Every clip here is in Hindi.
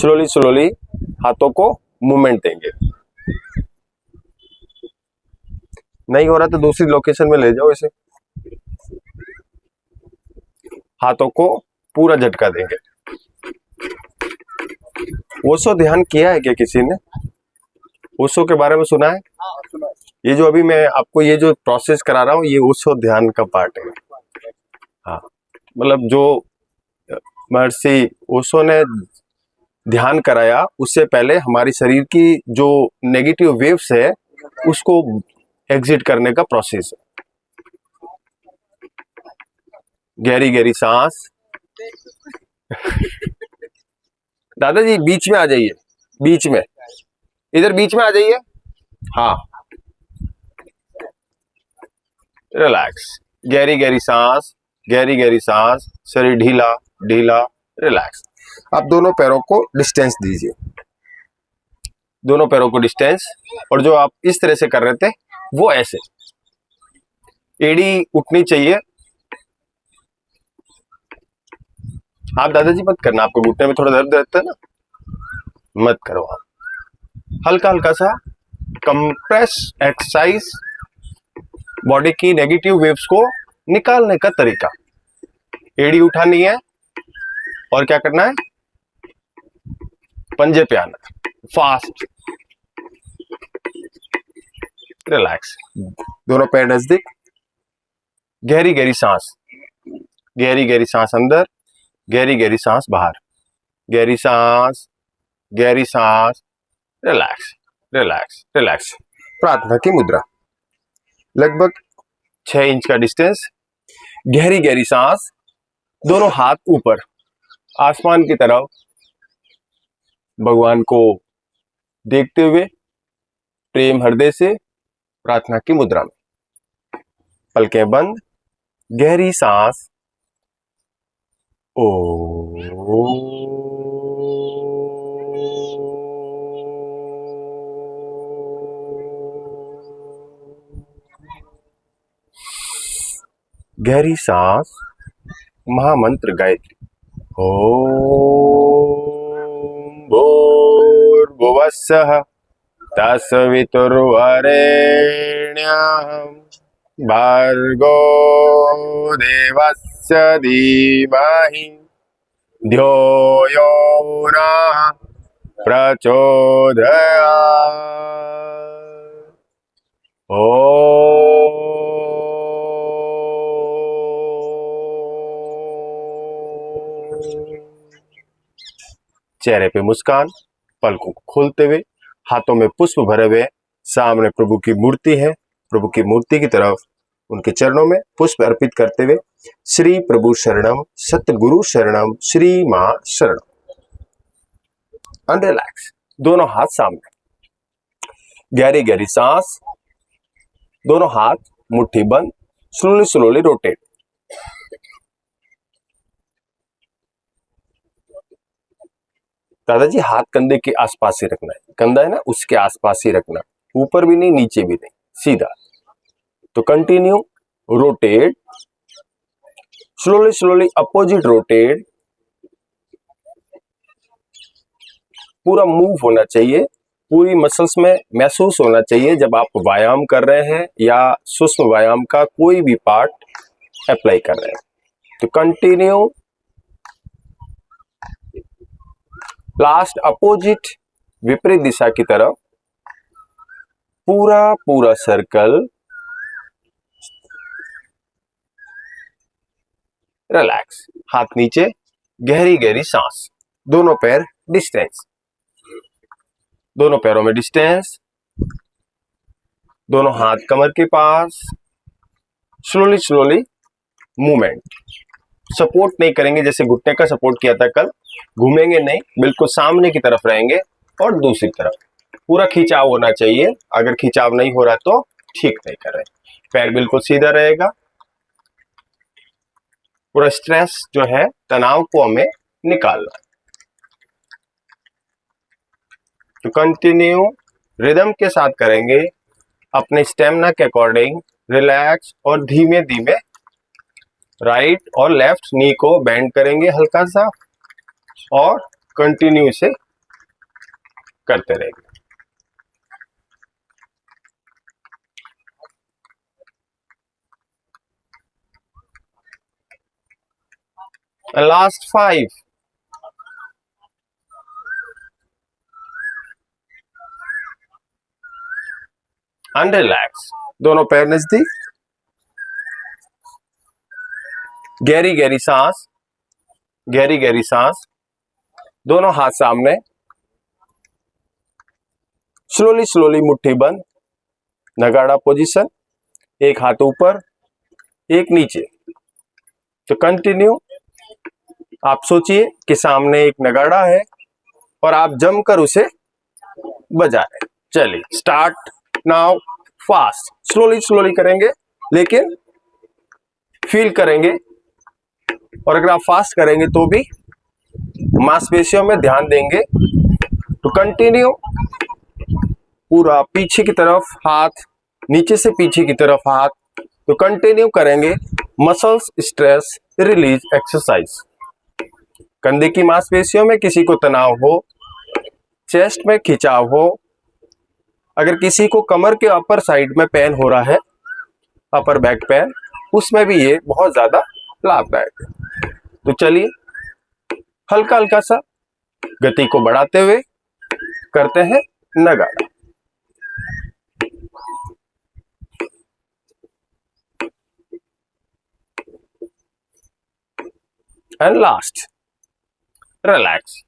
स्लोली स्लोली हाथों को मूवमेंट देंगे। नहीं हो रहा तो दूसरी लोकेशन में ले जाओ इसे। हाथों को पूरा झटका देंगे। ओशो ध्यान किया है क्या किसी ने? ओशो के बारे में सुना है? ये जो अभी मैं आपको ये जो प्रोसेस करा रहा हूँ ये ओशो ध्यान का पार्ट है। हाँ, मतलब जो महर्षि ओशो ने ध्यान कराया उससे पहले हमारी शरीर की जो नेगेटिव वेव्स है उसको एग्जिट करने का प्रोसेस है। गहरी गहरी सांस। दादाजी बीच में आ जाइए, बीच में, इधर बीच में आ जाइए। हाँ, रिलैक्स। गहरी गहरी सांस, गहरी गहरी सांस। शरीर ढीला ढीला, रिलैक्स। आप दोनों पैरों को डिस्टेंस दीजिए, दोनों पैरों को डिस्टेंस। और जो आप इस तरह से कर रहे थे वो ऐसे, एड़ी उठनी चाहिए। आप दादाजी मत करना, आपको घुटने में थोड़ा दर्द रहता है ना, मत करो आप। हल्का हल्का सा कंप्रेस एक्सरसाइज, बॉडी की नेगेटिव वेव्स को निकालने का तरीका। एड़ी उठानी है और क्या करना है, पंजे पे आना, फास्ट, रिलैक्स। दोनों पैर नजदीक। गहरी गहरी सांस, गहरी गहरी सांस अंदर, गहरी गहरी सांस बाहर। गहरी सांस, गहरी सांस, रिलैक्स रिलैक्स रिलैक्स। प्रार्थना की मुद्रा, लगभग 6 इंच का डिस्टेंस। गहरी गहरी सांस, दोनों हाथ ऊपर आसमान की तरफ, भगवान को देखते हुए प्रेम हृदय से प्रार्थना की मुद्रा में। पलकें बंद, गहरी सांस। ओ गहरी सांस। महामंत्र गायत्री। ओम भूर्भुवस्सुः तत्सवितुर्वरेण्यं भर्गो देवस्य धीमहि धियो यो नः प्रचोदयात्। चेहरे पे मुस्कान, पलकों को खोलते हुए, हाथों में पुष्प भरे हुए, सामने प्रभु की मूर्ति है, प्रभु की मूर्ति की तरफ उनके चरणों में पुष्प अर्पित करते हुए श्री प्रभु शरणम, सतगुरु शरणम, श्री मां शरणम। अनरिलैक्स, दोनों हाथ सामने, गहरी गहरी सांस, दोनों हाथ मुट्ठी बंद, स्लोली स्लोली रोटेट। दादाजी हाथ कंधे के आसपास ही रखना है, कंधा है ना उसके आसपास ही रखना, ऊपर भी नहीं नीचे भी नहीं, सीधा। तो continue rotate, slowly slowly opposite rotate. पूरा मूव होना चाहिए, पूरी मसल्स में महसूस होना चाहिए जब आप व्यायाम कर रहे हैं या सूक्ष्म व्यायाम का कोई भी पार्ट अप्लाई कर रहे हैं। तो कंटिन्यू, लास्ट अपोजिट, विपरीत दिशा की तरफ पूरा पूरा सर्कल। रिलैक्स, हाथ नीचे, गहरी गहरी सांस, दोनों पैर डिस्टेंस, दोनों पैरों में डिस्टेंस, दोनों हाथ कमर के पास, स्लोली स्लोली मूवमेंट। सपोर्ट नहीं करेंगे जैसे घुटने का सपोर्ट किया था कल, घूमेंगे नहीं, बिल्कुल सामने की तरफ रहेंगे और दूसरी तरफ। पूरा खिंचाव होना चाहिए, अगर खिंचाव नहीं हो रहा तो ठीक नहीं कर रहे। पैर बिल्कुल सीधा रहेगा। पूरा स्ट्रेस जो है, तनाव को हमें निकालना है। तो कंटिन्यू रिदम के साथ करेंगे, अपने स्टेमिना के अकॉर्डिंग रिलैक्स और धीमे धीमे राइट और लेफ्ट नी को बेंड करेंगे हल्का सा और कंटिन्यू से करते रहेंगे। Last 5, and relax. दोनों पैर नजदीक, गहरी गहरी सांस, गहरी गहरी सांस, दोनों हाथ सामने, स्लोली स्लोली मुट्ठी बंद, नगाड़ा पोजीशन, एक हाथ ऊपर एक नीचे। तो कंटिन्यू। आप सोचिए कि सामने एक नगाड़ा है और आप जमकर उसे बजा रहे। चलिए start now. Fast, slowly slowly करेंगे, लेकिन फील करेंगे। और अगर आप फास्ट करेंगे तो भी मांसपेशियों में ध्यान देंगे। तो कंटिन्यू, पूरा पीछे की तरफ हाथ, नीचे से पीछे की तरफ हाथ। तो कंटिन्यू करेंगे मसल्स स्ट्रेस रिलीज एक्सरसाइज। कंधे की मांसपेशियों में किसी को तनाव हो, चेस्ट में खिंचाव हो, अगर किसी को कमर के अपर साइड में पेन हो रहा है, अपर बैक पेन, उसमें भी ये बहुत ज्यादा लाभदायक है। तो चलिए हल्का हल्का सा गति को बढ़ाते हुए करते हैं नगाड़ा। And last, relax.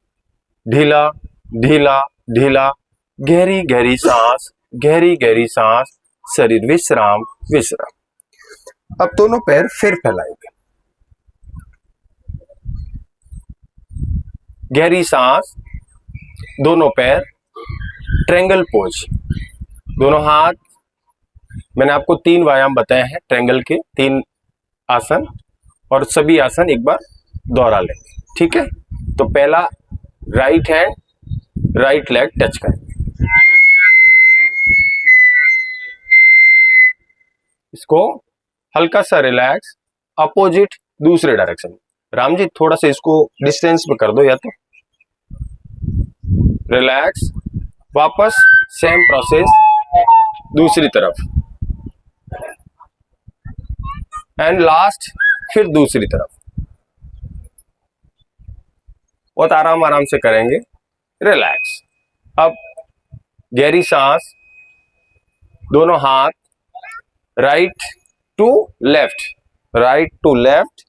ढीला ढीला ढीला, गहरी गहरी सांस, गहरी गहरी सांस, शरीर विश्राम विश्राम। अब दोनों पैर फिर फैलाएंगे, गहरी सांस, दोनों पैर, ट्रायंगल पोज, दोनों हाथ। मैंने आपको 3 व्यायाम बताए हैं ट्रायंगल के, 3 आसन, और सभी आसन एक बार दोहरा लेंगे, ठीक है। तो पहला, right hand right leg touch करेंगे, इसको हल्का सा रिलैक्स, अपोजिट दूसरे डायरेक्शन में। राम जी थोड़ा सा इसको डिस्टेंस में कर दो, या तो रिलैक्स, वापस सेम प्रोसेस दूसरी तरफ, एंड लास्ट फिर दूसरी तरफ। बहुत आराम आराम से करेंगे, रिलैक्स। अब गहरी सांस, दोनों हाथ, right to left, right to left,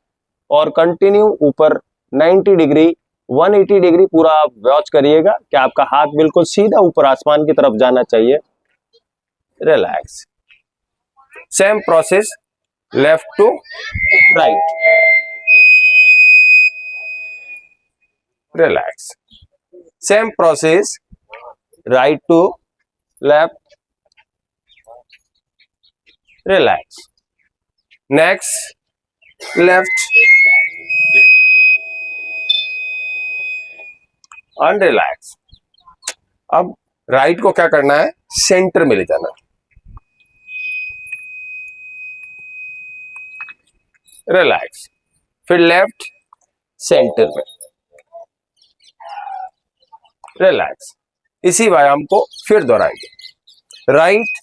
और कंटिन्यू ऊपर 90 डिग्री 180 डिग्री पूरा आप वॉच करिएगा कि आपका हाथ बिल्कुल सीधा ऊपर आसमान की तरफ जाना चाहिए। Relax, same process left to right, relax, same process right to left, relax, next left and relax. अब राइट को क्या करना है, सेंटर में ले जाना है, रिलैक्स, फिर लेफ्ट सेंटर में, रिलैक्स। इसी व्यायाम को फिर दोहराएंगे, right,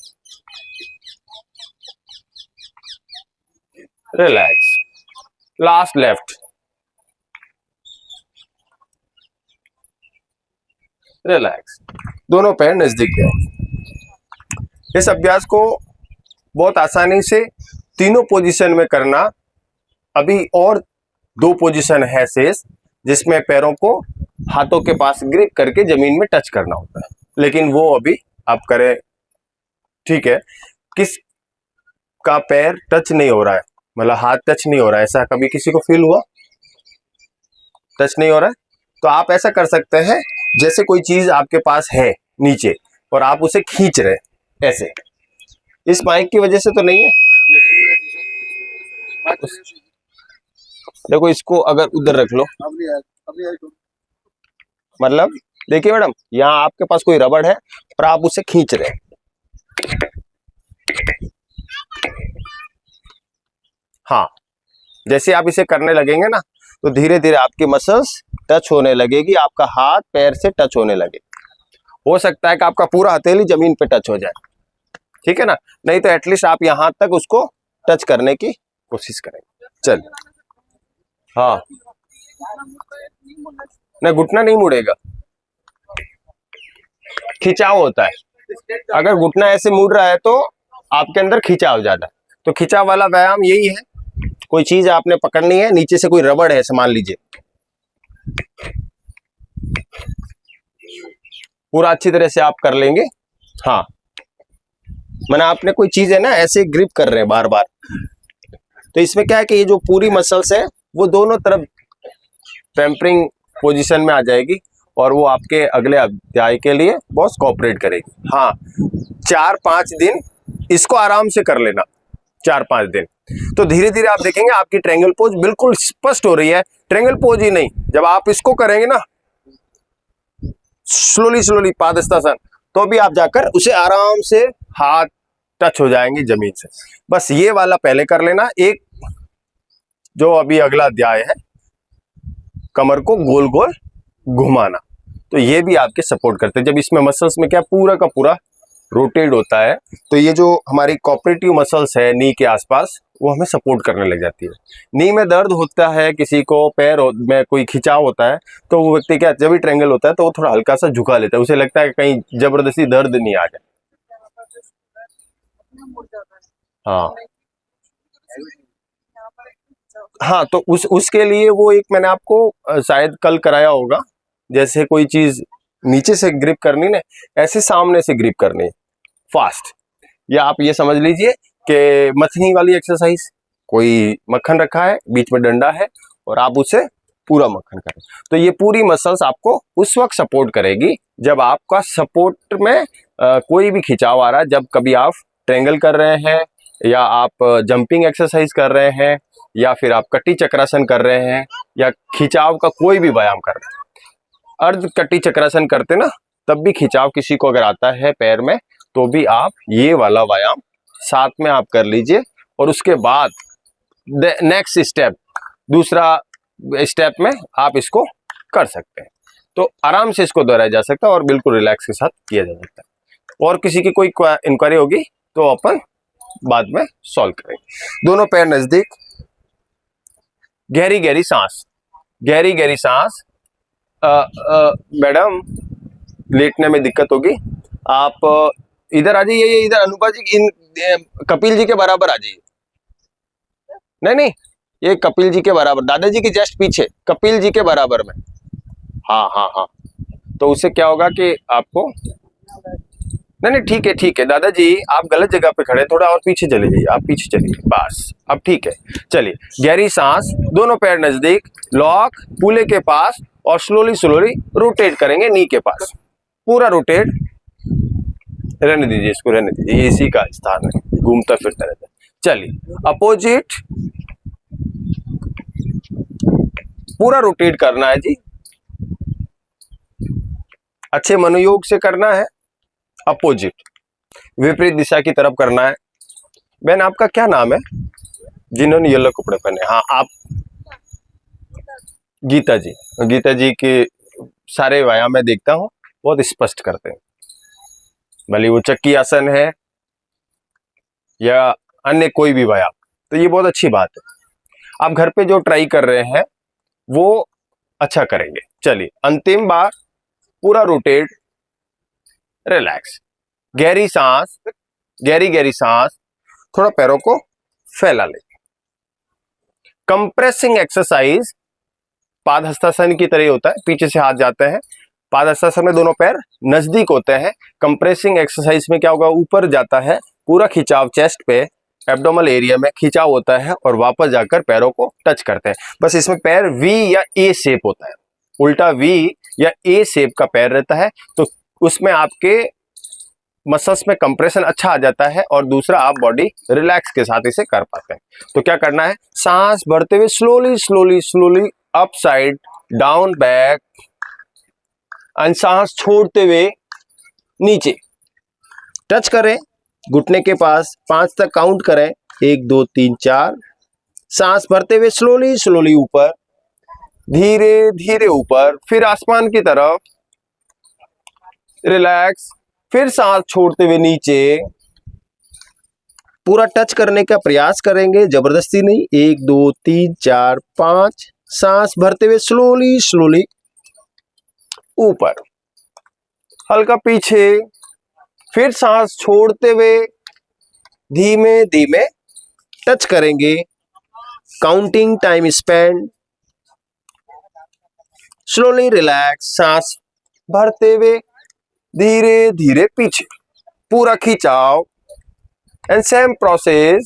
relax, last left, relax. दोनों पैर नजदीक गए। इस अभ्यास को बहुत आसानी से तीनों पोजीशन में करना। अभी और 2 पोजीशन है शेष, जिसमें पैरों को हाथों के पास ग्रिप करके जमीन में टच करना होता है, लेकिन वो अभी आप करें, ठीक है। किस का पैर टच नहीं हो रहा है, मतलब हाथ टच नहीं हो रहा है, ऐसा कभी किसी को फील हुआ? टच नहीं हो रहा है, तो आप ऐसा कर सकते हैं, जैसे कोई चीज आपके पास है नीचे और आप उसे खींच रहे, ऐसे। इस माइक की वजह से तो नहीं है, देखो इसको अगर उधर रख लो, मतलब देखिए मैडम, यहाँ आपके पास कोई रबड़ है और आप उसे खींच रहे हैं। हाँ, जैसे आप इसे करने लगेंगे ना, तो धीरे धीरे आपकी मसल्स टच होने लगेगी, आपका हाथ पैर से टच होने लगेगा, हो सकता है कि आपका पूरा हथेली जमीन पे टच हो जाए, ठीक है ना, नहीं तो एटलीस्ट आप यहां तक उसको टच करने की कोशिश करें। चल, हाँ, नहीं घुटना नहीं मुड़ेगा, खिंचाव होता है। अगर घुटना ऐसे मुड़ रहा है तो आपके अंदर खिंचाव ज्यादा है। तो खिंचाव वाला व्यायाम यही है, कोई चीज आपने पकड़नी है, नीचे से कोई रबड़ है मान लीजिए, पूरा अच्छी तरह से आप कर लेंगे। हाँ, मैंने आपने कोई चीज है ना ऐसे ग्रिप कर रहे हैं बार बार, तो इसमें क्या है कि ये जो पूरी मसल्स है वो दोनों तरफ पैम्परिंग पोजीशन में आ जाएगी और वो आपके अगले अध्याय के लिए बहुत कोऑपरेट करेगी। हाँ, 4-5 दिन इसको आराम से कर लेना, 4-5 दिन, तो धीरे धीरे आप देखेंगे आपकी ट्रायंगल पोज बिल्कुल स्पष्ट हो रही है। ट्रायंगल पोज ही नहीं, जब आप इसको करेंगे ना स्लोली स्लोली पादहस्तासन, तो भी आप जाकर उसे आराम से हाथ टच हो जाएंगे जमीन से। बस ये वाला पहले कर लेना। एक जो अभी अगला अध्याय है, कमर को गोल गोल घुमाना, तो ये भी आपके सपोर्ट करते हैं। जब इसमें मसल्स में क्या पूरा का पूरा रोटेट होता है, तो ये जो हमारी कोऑपरेटिव मसल्स है नी के आसपास, वो हमें सपोर्ट करने लग जाती है। नी में दर्द होता है, किसी को पैर में कोई खिंचाव होता है, तो वो व्यक्ति क्या, जब भी ट्रायंगल होता है तो वो थोड़ा हल्का सा झुका लेता है, उसे लगता है कि कहीं जबरदस्ती दर्द नहीं आ जाए। हाँ हाँ, तो उसके लिए वो एक मैंने आपको शायद कल कराया होगा, जैसे कोई चीज नीचे से ग्रिप करनी ना, ऐसे सामने से ग्रिप करनी फास्ट, या आप ये समझ लीजिए कि मथनी वाली एक्सरसाइज, कोई मक्खन रखा है, बीच में डंडा है और आप उसे पूरा मक्खन करें, तो ये पूरी मसल्स आपको उस वक्त सपोर्ट करेगी जब आपका सपोर्ट में कोई भी खिंचाव आ रहा है। जब कभी आप ट्रायंगल कर रहे हैं, या आप जंपिंग एक्सरसाइज कर रहे हैं, या फिर आप कटी चक्रासन कर रहे हैं, या खिंचाव का कोई भी व्यायाम कर रहे हैं, अर्ध कटी चक्रासन करते ना, तब भी खिंचाव किसी को अगर आता है पैर में, तो भी आप ये वाला व्यायाम साथ में आप कर लीजिए। और उसके बाद नेक्स्ट स्टेप, दूसरा स्टेप में आप इसको कर सकते हैं, तो आराम से इसको दोहराया जा सकता है और बिल्कुल रिलैक्स के साथ किया जा सकता है। और किसी की कोई इंक्वायरी होगी तो अपन बाद में सॉल्व करेंगे। दोनों पैर नजदीक, गहरी गहरी सांस, गहरी गहरी सांस। मैडम लेटने में दिक्कत होगी, आप इधर आ जाइए, इधर अनुपा जी, इन कपिल जी के बराबर आ जाइए। नहीं नहीं, ये कपिल जी के बराबर, दादाजी के जस्ट पीछे, कपिल जी के बराबर में। हाँ हाँ हाँ, तो उससे क्या होगा कि आपको, नहीं नहीं ठीक है दादाजी, आप गलत जगह पे खड़े, थोड़ा और पीछे चले जाइए, आप पीछे चलिए, बस अब ठीक है। चलिए, गहरी सांस, दोनों पैर नजदीक, लॉक पूले के पास, और स्लोली स्लोली रोटेट करेंगे नी के पास, पूरा रोटेट। रहने दीजिए इसको, रहने दीजिए, इसी का स्थान है, घूमता फिरता रहता है। चलिए, अपोजिट पूरा रोटेट करना है जी, अच्छे मनोयोग से करना है। अपोजिट, विपरीत दिशा की तरफ करना है। बहन आपका क्या नाम है, जिन्होंने येलो कपड़े पहने? हाँ, आप गीता जी, गीता जी के सारे व्यायाम मैं देखता हूँ, बहुत स्पष्ट करते हैं, भले वो चक्की आसन है या अन्य कोई भी व्यायाम, तो ये बहुत अच्छी बात है। आप घर पे जो ट्राई कर रहे हैं वो अच्छा करेंगे। चलिए, अंतिम बार पूरा रोटेट, रिलैक्स, गहरी सांस, गहरी गहरी सांस, थोड़ा पैरों को फैला ले। कंप्रेसिंग एक्सरसाइज पादहस्तासन की तरह होता है, पीछे से हाथ जाते हैं, पादहस्तासन में दोनों पैर नजदीक होते हैं। कंप्रेसिंग एक्सरसाइज में क्या होगा, ऊपर जाता है, पूरा खिंचाव चेस्ट पे, एब्डोमल एरिया में खिंचाव होता है और वापस जाकर पैरों को टच करते हैं। बस इसमें पैर वी या ए शेप होता है, उल्टा वी या ए शेप का पैर रहता है, तो उसमें आपके मसल्स में कंप्रेशन अच्छा आ जाता है और दूसरा आप बॉडी रिलैक्स के साथ इसे कर पाते हैं। तो क्या करना है, सांस भरते हुए slowly slowly slowly up side, down back, and सांस छोड़ते हुए नीचे, टच करें घुटने के पास, 5 तक काउंट करें, 1 2 3 4, सांस भरते हुए स्लोली स्लोली ऊपर, धीरे धीरे ऊपर, फिर आसमान की तरफ, रिलैक्स, फिर सांस छोड़ते हुए नीचे, पूरा टच करने का प्रयास करेंगे, जबरदस्ती नहीं। 1 2 3 4 5, सांस भरते हुए स्लोली स्लोली ऊपर, हल्का पीछे, फिर सांस छोड़ते हुए धीमे धीमे टच करेंगे। Counting time spend, slowly relax, सांस भरते हुए धीरे धीरे पीछे, पूरा खिंचाव, and same process,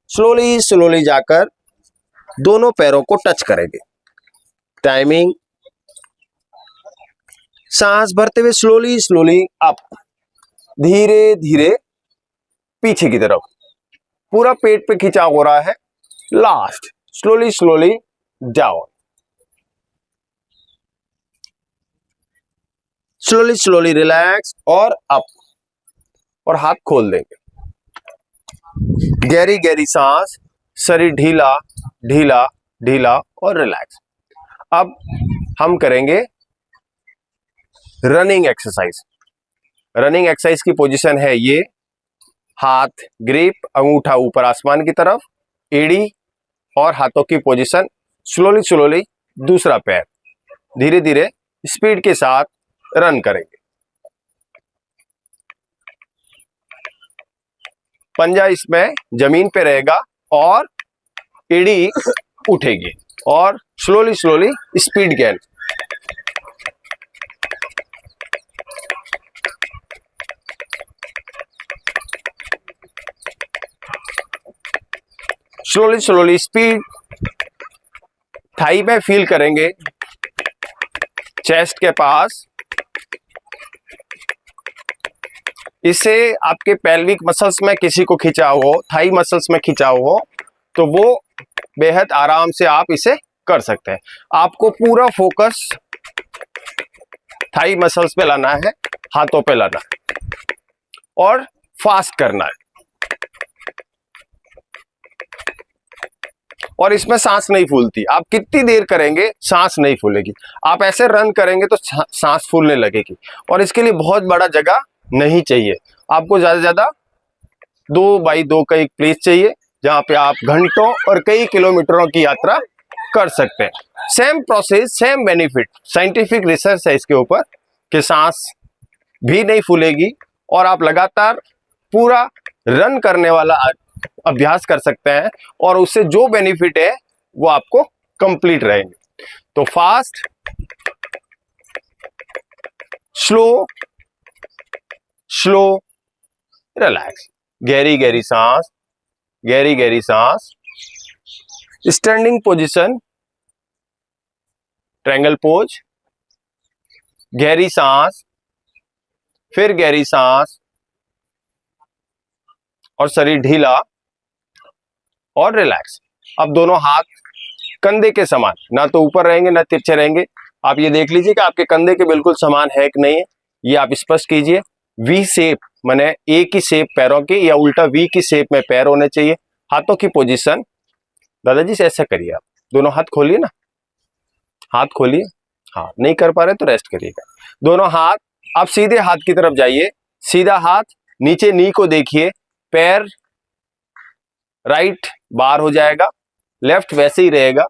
slowly slowly जाकर दोनों पैरों को टच करेंगे। टाइमिंग, सांस भरते हुए स्लोली स्लोली अप, धीरे धीरे पीछे की तरफ, पूरा पेट पे खिंचाव हो रहा है। Last, slowly slowly down, slowly slowly relax और अप, और हाथ खोल देंगे। गहरी गहरी सांस, शरीर ढीला ढीला ढीला और रिलैक्स। अब हम करेंगे रनिंग एक्सरसाइज। रनिंग एक्सरसाइज की पोजीशन है ये, हाथ ग्रिप, अंगूठा ऊपर आसमान की तरफ, एड़ी और हाथों की पोजीशन, स्लोली स्लोली दूसरा पैर, धीरे धीरे स्पीड के साथ रन करेंगे। पंजा इसमें जमीन पे रहेगा और एड़ी उठेगी, और slowly slowly speed gain. Slowly slowly speed, thigh में फील करेंगे, चेस्ट के पास। इससे आपके पेल्विक मसल्स में किसी को खिंचाव हो, थाई मसल्स में खिंचाव हो, तो वो बेहद आराम से आप इसे कर सकते हैं। आपको पूरा फोकस थाई मसल्स पे लाना है, हाथों पे लाना है और फास्ट करना है। और इसमें सांस नहीं फूलती, आप कितनी देर करेंगे सांस नहीं फूलेगी। आप ऐसे रन करेंगे तो सांस फूलने लगेगी, और इसके लिए बहुत बड़ा जगह नहीं चाहिए। आपको ज्यादा से ज्यादा 2x2 का एक प्लेस चाहिए, जहां पे आप घंटों और कई किलोमीटरों की यात्रा कर सकते हैं। Same process, same benefit, scientific research है इसके ऊपर कि सांस भी नहीं फूलेगी, और आप लगातार पूरा रन करने वाला अभ्यास कर सकते हैं, और उससे जो बेनिफिट है वो आपको कंप्लीट रहेंगे। तो फास्ट, स्लो स्लो, रिलैक्स, गहरी गहरी सांस, गहरी गहरी सांस, स्टैंडिंग पोजीशन, ट्रायंगल पोज, गहरी सांस, फिर गहरी सांस, और शरीर ढीला और रिलैक्स। अब दोनों हाथ कंधे के समान, ना तो ऊपर रहेंगे ना तिरछे रहेंगे। आप ये देख लीजिए कि आपके कंधे के बिल्कुल समान है कि नहीं है, ये आप स्पष्ट कीजिए। वी शेप, माने एक ही शेप पैरों की, या उल्टा वी की शेप में पैर होने चाहिए। हाथों की पोजीशन, दादाजी से ऐसा करिए, आप दोनों हाथ खोलिए ना, हाथ खोलिए। हाँ, नहीं कर पा रहे तो रेस्ट करिएगा। दोनों हाथ, आप सीधे हाथ की तरफ जाइए, सीधा हाथ नीचे, नी को देखिए, पैर राइट बार हो जाएगा, लेफ्ट वैसे ही रहेगा।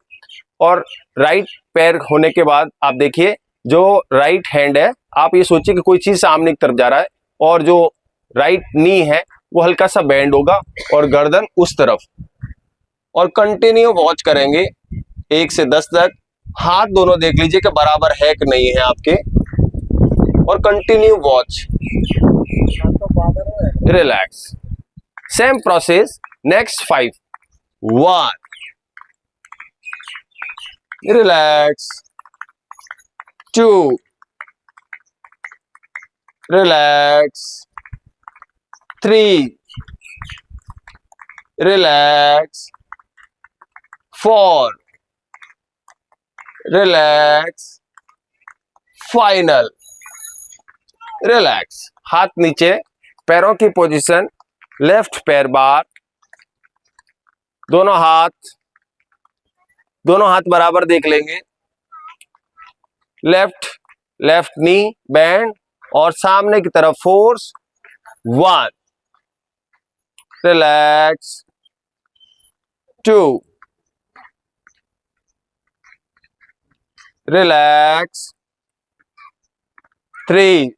और राइट पैर होने के बाद आप देखिए, जो राइट हैंड है, आप ये सोचिए कि कोई चीज सामने की तरफ जा रहा है, और जो राइट नी है वो हल्का सा बेंड होगा, और गर्दन उस तरफ। और कंटिन्यू वॉच करेंगे 1 से 10 तक। हाथ दोनों देख लीजिए कि बराबर है कि नहीं है आपके, और continue watch, relax. Same process, next 5, 1, relax, 2, relax, 3, relax, 4, relax, final, relax. हाथ नीचे, पैरों की पोजीशन, लेफ्ट पैर बार, दोनों हाथ बराबर देख लेंगे, लेफ्ट लेफ्ट नी बैंड और सामने की तरफ force, 1, relax, 2, relax, 3,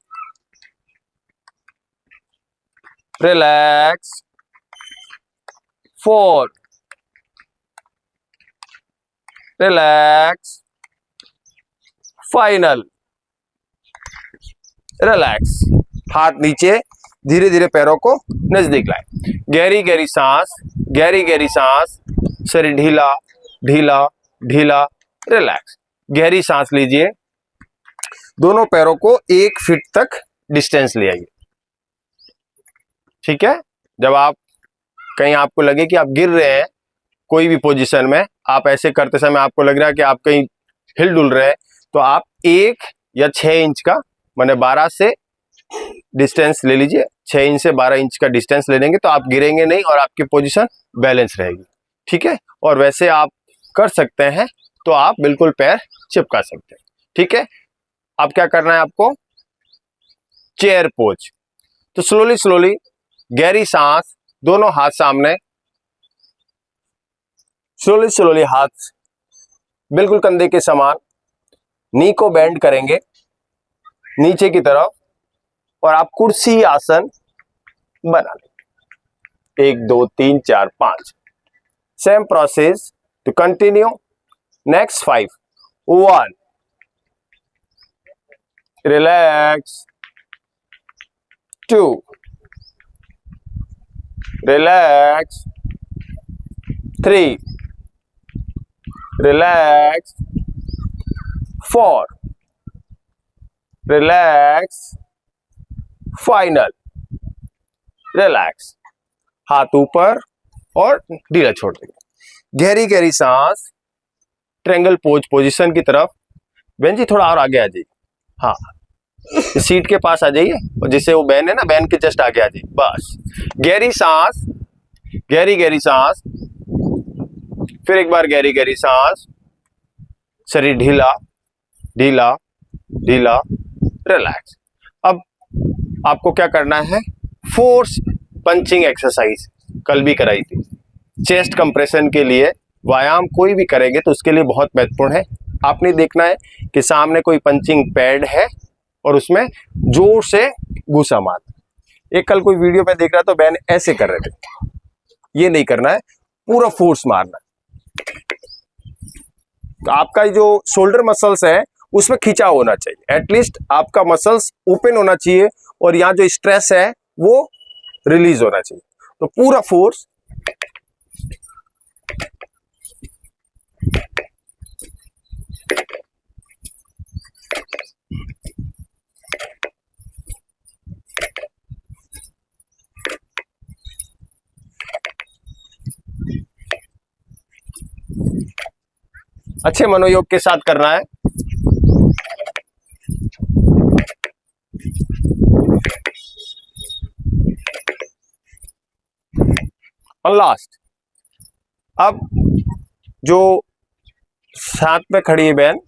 relax, 4, relax, final, relax. हाथ नीचे, धीरे धीरे पैरों को नजदीक लाए। गहरी गहरी सांस, गहरी गहरी सांस, शरीर ढीला ढीला ढीला, रिलैक्स। गहरी सांस लीजिए। दोनों पैरों को 1 फीट तक डिस्टेंस ले आइए। ठीक है। जब आप कहीं आपको लगे कि आप गिर रहे हैं कोई भी पोजीशन में, आप ऐसे करते समय आपको लग रहा है कि आप कहीं हिल डुल रहे हैं, तो आप 1 या 6 इंच का, माने 12 से डिस्टेंस ले लीजिए। 6 इंच से 12 इंच का डिस्टेंस ले लेंगे तो आप गिरेंगे नहीं और आपकी पोजीशन बैलेंस रहेगी। ठीक है। और वैसे आप कर सकते हैं तो आप बिल्कुल पैर चिपका सकते हैं। ठीक है। अब क्या करना है आपको, चेयर पोज। तो स्लोली स्लोली गहरी सांस, दोनों हाथ सामने, स्लोली स्लोली हाथ बिल्कुल कंधे के समान, नी को बेंड करेंगे नीचे की तरफ और आप कुर्सी आसन बना लेंगे। 1 2 3 4 5। Same process to continue. Next 5, 1, relax, 2, relax, 3, relax, 4, relax, final, relax. हाथ ऊपर और ढीला छोड़ देंगे। गहरी गहरी सांस, ट्रायंगल पोज पोजीशन की तरफ। बहन जी थोड़ा और आगे आ जाइए। हाँ, सीट के पास आ जाइए और जिससे वो बैन है ना, बैन के जस्ट आगे आ जाइए। बस गहरी सांस, गहरी गहरी सांस, फिर एक बार गहरी गहरी सांस, शरीर ढीला ढीला ढीला, रिलैक्स। अब आपको क्या करना है, फोर्स पंचिंग एक्सरसाइज कल भी कराई थी। चेस्ट कंप्रेशन के लिए व्यायाम कोई भी करेंगे तो उसके लिए बहुत महत्वपूर्ण है। आपने देखना है कि सामने कोई पंचिंग पैड है और उसमें जोर से घुसा मारना। एक कल कोई वीडियो में देख रहा तो बहन ऐसे कर रहे थे, ये नहीं करना है, पूरा फोर्स मारना। तो आपका जो शोल्डर मसल्स है उसमें खिंचाव होना चाहिए, एटलीस्ट आपका मसल्स ओपन होना चाहिए और यहाँ जो स्ट्रेस है वो रिलीज होना चाहिए। तो पूरा फोर्स, अच्छे मनोयोग के साथ करना है। और लास्ट, अब जो साथ में खड़ी है बहन,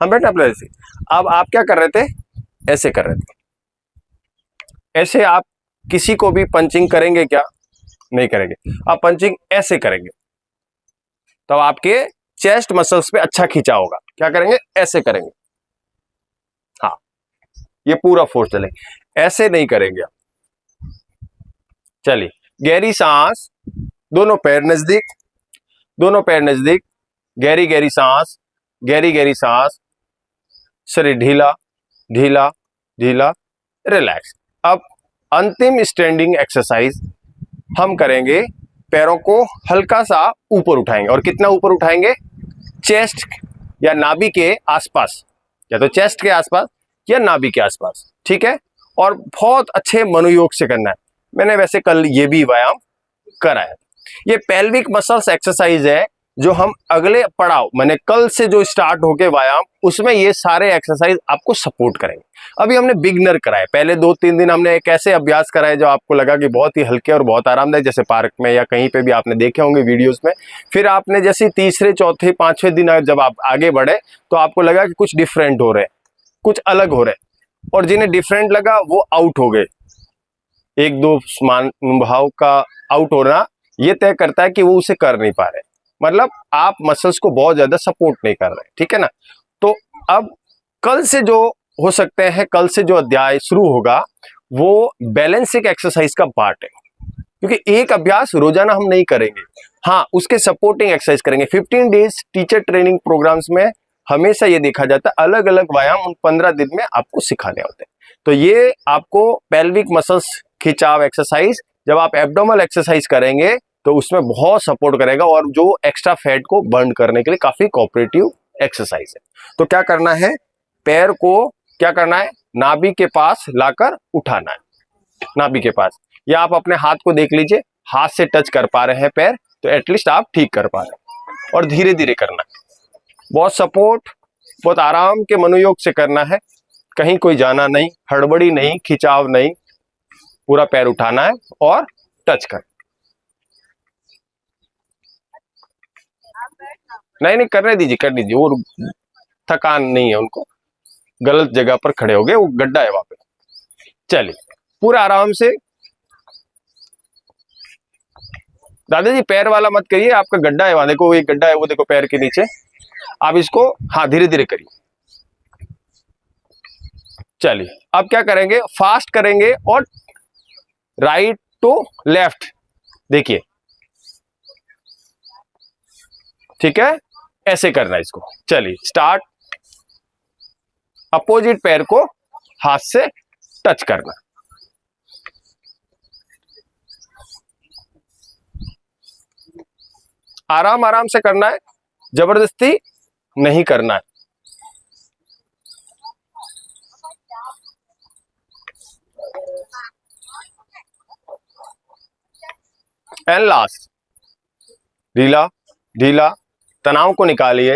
हम बैठना अपने ऐसे। अब आप क्या कर रहे थे, ऐसे कर रहे थे। ऐसे आप किसी को भी पंचिंग करेंगे क्या, नहीं करेंगे। आप पंचिंग ऐसे करेंगे तो आपके चेस्ट मसल्स पे अच्छा खींचा होगा। क्या करेंगे, ऐसे करेंगे। हाँ, ये पूरा फोर्स चलेगा, ऐसे नहीं करेंगे आप। चलिए, गहरी सांस, दोनों पैर नजदीक, दोनों पैर नजदीक, गहरी गहरी सांस, गहरी गहरी सांस, शरीर ढीला ढीला ढीला, रिलैक्स। अब अंतिम स्टैंडिंग एक्सरसाइज हम करेंगे। पैरों को हल्का सा ऊपर उठाएंगे। और कितना ऊपर उठाएंगे, चेस्ट या नाभि के आसपास, या तो चेस्ट के आसपास या नाभि के आसपास। ठीक है। और बहुत अच्छे मनोयोग से करना है। मैंने वैसे कल ये भी व्यायाम कराया। ये पेल्विक मसल्स एक्सरसाइज है जो हम अगले पड़ाव, मैंने कल से जो स्टार्ट होके व्यायाम, उसमें ये सारे एक्सरसाइज आपको सपोर्ट करेंगे। अभी हमने बिगनर कराए, पहले 2-3 दिन हमने एक ऐसे अभ्यास कराए जो आपको लगा कि बहुत ही हल्के और बहुत आरामदायक, जैसे पार्क में या कहीं पे भी आपने देखे होंगे वीडियोस में। फिर आपने जैसे तीसरे चौथे पांचवें दिन जब आप आगे बढ़े तो आपको लगा कि कुछ डिफरेंट हो रहे हैं। कुछ अलग हो रहे हैं, और जिन्हें डिफरेंट लगा वो आउट हो गए। एक दो महानुभाव का आउट होना ये तय करता है कि वो उसे कर नहीं पा रहे, मतलब आप मसल्स को बहुत ज्यादा सपोर्ट नहीं कर रहे, ठीक है ना। तो अब कल से जो हो सकते हैं, कल से जो अध्याय शुरू होगा वो बैलेंसिंग एक्सरसाइज का पार्ट है, क्योंकि एक अभ्यास रोजाना हम नहीं करेंगे, हाँ उसके सपोर्टिंग एक्सरसाइज करेंगे। 15 डेज टीचर ट्रेनिंग प्रोग्राम्स में हमेशा ये देखा जाता है अलग अलग व्यायाम उन 15 दिन में आपको सिखाने होते हैं। तो ये आपको पेल्विक मसल्स खिंचाव एक्सरसाइज, जब आप एब्डोमिनल एक्सरसाइज करेंगे तो उसमें बहुत सपोर्ट करेगा, और जो एक्स्ट्रा फैट को बर्न करने के लिए काफी कोऑपरेटिव एक्सरसाइज है। तो क्या करना है, पैर को क्या करना है, नाभि के पास लाकर उठाना है, नाभि के पास, या आप अपने हाथ को देख लीजिए, हाथ से टच कर पा रहे हैं पैर तो एटलीस्ट आप ठीक कर पा रहे हैं, और धीरे धीरे करना है, बहुत सपोर्ट, बहुत आराम के मनोयोग से करना है, कहीं कोई जाना नहीं, हड़बड़ी नहीं, खिंचाव नहीं, पूरा पैर उठाना है और टच कर। नहीं नहीं करने दीजिए, कर दीजिए, वो थकान नहीं है उनको, गलत जगह पर खड़े हो गए, वो गड्ढा है वहां पे। चलिए पूरा आराम से, दादाजी पैर वाला मत करिए, आपका गड्ढा है वहां, देखो एक गड्ढा है वो, देखो पैर के नीचे, आप इसको हाँ धीरे धीरे करिए। चलिए अब क्या करेंगे, फास्ट करेंगे और राइट टू लेफ्ट, देखिए ठीक है, ऐसे करना है इसको। चलिए स्टार्ट, अपोजिट पैर को हाथ से टच करना, आराम आराम से करना है, जबरदस्ती नहीं करना है। एंड लास्ट, ढीला ढीला, तनाव को निकालिए,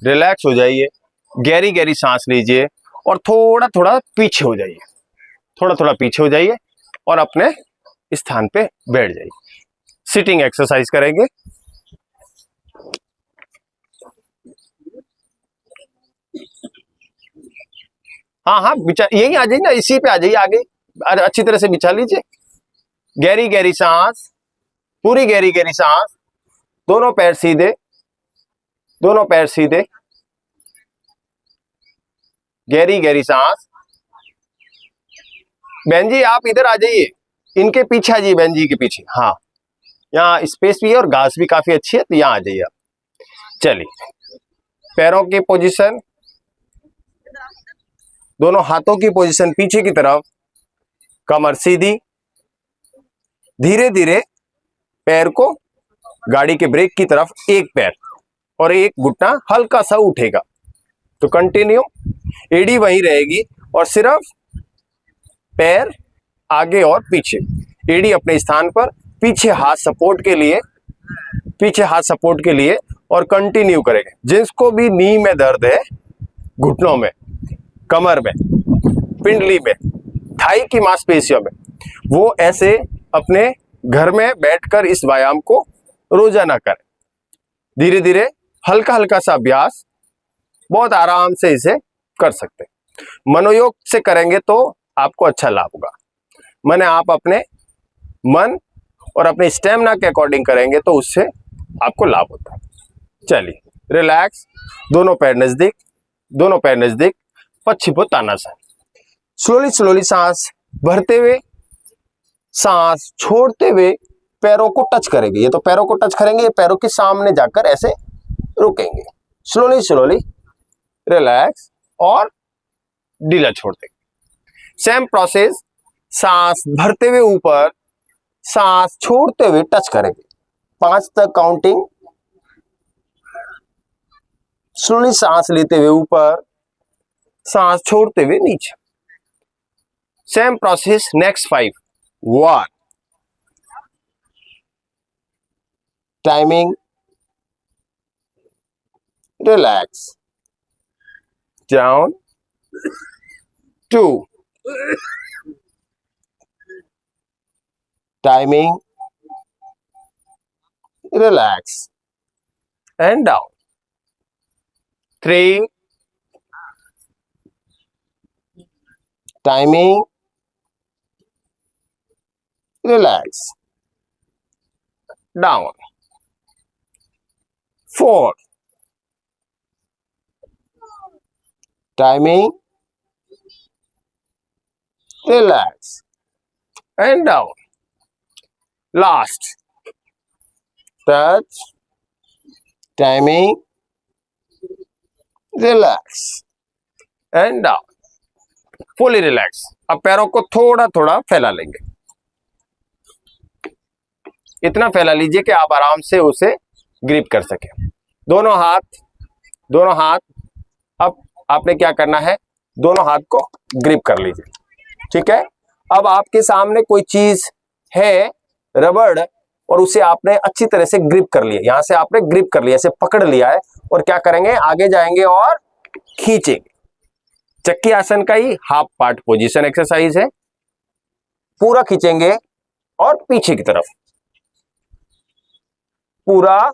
रिलैक्स हो जाइए, गहरी गहरी सांस लीजिए और थोड़ा थोड़ा पीछे हो जाइए, थोड़ा थोड़ा पीछे हो जाइए और अपने स्थान पे बैठ जाइए। सिटिंग एक्सरसाइज करेंगे। हाँ हाँ बिछा, यही आ जाइए ना, इसी पे आ जाइए आगे, अच्छी तरह से बिछा लीजिए। गहरी गहरी सांस, पूरी गहरी गहरी सांस, दोनों पैर सीधे, दोनों पैर सीधे, गहरी गहरी सांस। बहन जी आप इधर आ जाइए, इनके पीछे आ जाइए, बहन जी के पीछे, हाँ यहाँ स्पेस भी है और घास भी काफी अच्छी है, तो यहाँ आ जाइए आप। चलिए पैरों की पोजीशन, दोनों हाथों की पोजीशन पीछे की तरफ, कमर सीधी, धीरे धीरे पैर को गाड़ी के ब्रेक की तरफ, एक पैर और एक घुटना हल्का सा उठेगा, तो कंटिन्यू, एड़ी वहीं रहेगी और सिर्फ पैर आगे और पीछे, एड़ी अपने स्थान पर, पीछे हाथ सपोर्ट के लिए, पीछे हाथ सपोर्ट के लिए, और कंटिन्यू करेंगे। जिसको भी नी में दर्द है, घुटनों में, कमर में, पिंडली में, थाई की मांसपेशियों में, वो ऐसे अपने घर में बैठकर इस व्यायाम को रोजाना करें। धीरे धीरे हल्का हल्का सा अभ्यास, बहुत आराम से इसे कर सकते हैं। मनोयोग से करेंगे तो आपको अच्छा लाभ होगा, मैंने आप अपने मन और अपने स्टेमिना के अकॉर्डिंग करेंगे तो उससे आपको लाभ होता है। चलिए रिलैक्स, दोनों पैर नजदीक, दोनों पैर नजदीक, पश्चिमोत्तानासन। स्लोली स्लोली सांस भरते हुए, सांस छोड़ते हुए पैरों को टच करेंगे, ये तो पैरों को टच करेंगे, ये पैरों के सामने जाकर ऐसे रुकेंगे। स्लोली स्लोली रिलैक्स और ढीला छोड़ देंगे। सेम प्रोसेस, सांस भरते हुए ऊपर, सांस छोड़ते हुए टच करेंगे, 5 तक काउंटिंग। स्लोली सांस लेते हुए ऊपर, सांस छोड़ते हुए नीचे। Same process next 5। 1, timing, relax, down, 2, timing, relax and down, 3, timing, relax, down, 4, timing, relax, and down, last, touch, timing, relax, and down, fully relax. अब पैरों को थोड़ा थोड़ा फैला लेंगे, इतना फैला लीजिए कि आप आराम से उसे ग्रिप कर सके। दोनों हाथ अब आपने क्या करना है, दोनों हाथ को ग्रिप कर लीजिए, ठीक है। अब आपके सामने कोई चीज है, रबड़, और उसे आपने अच्छी तरह से ग्रिप कर लिया, यहां से आपने ग्रिप कर लिया, ऐसे पकड़ लिया है, और क्या करेंगे, आगे जाएंगे और खींचेंगे। चक्की आसन का ही हाफ पार्ट पोजीशन एक्सरसाइज है। पूरा खींचेंगे और पीछे की तरफ, पूरा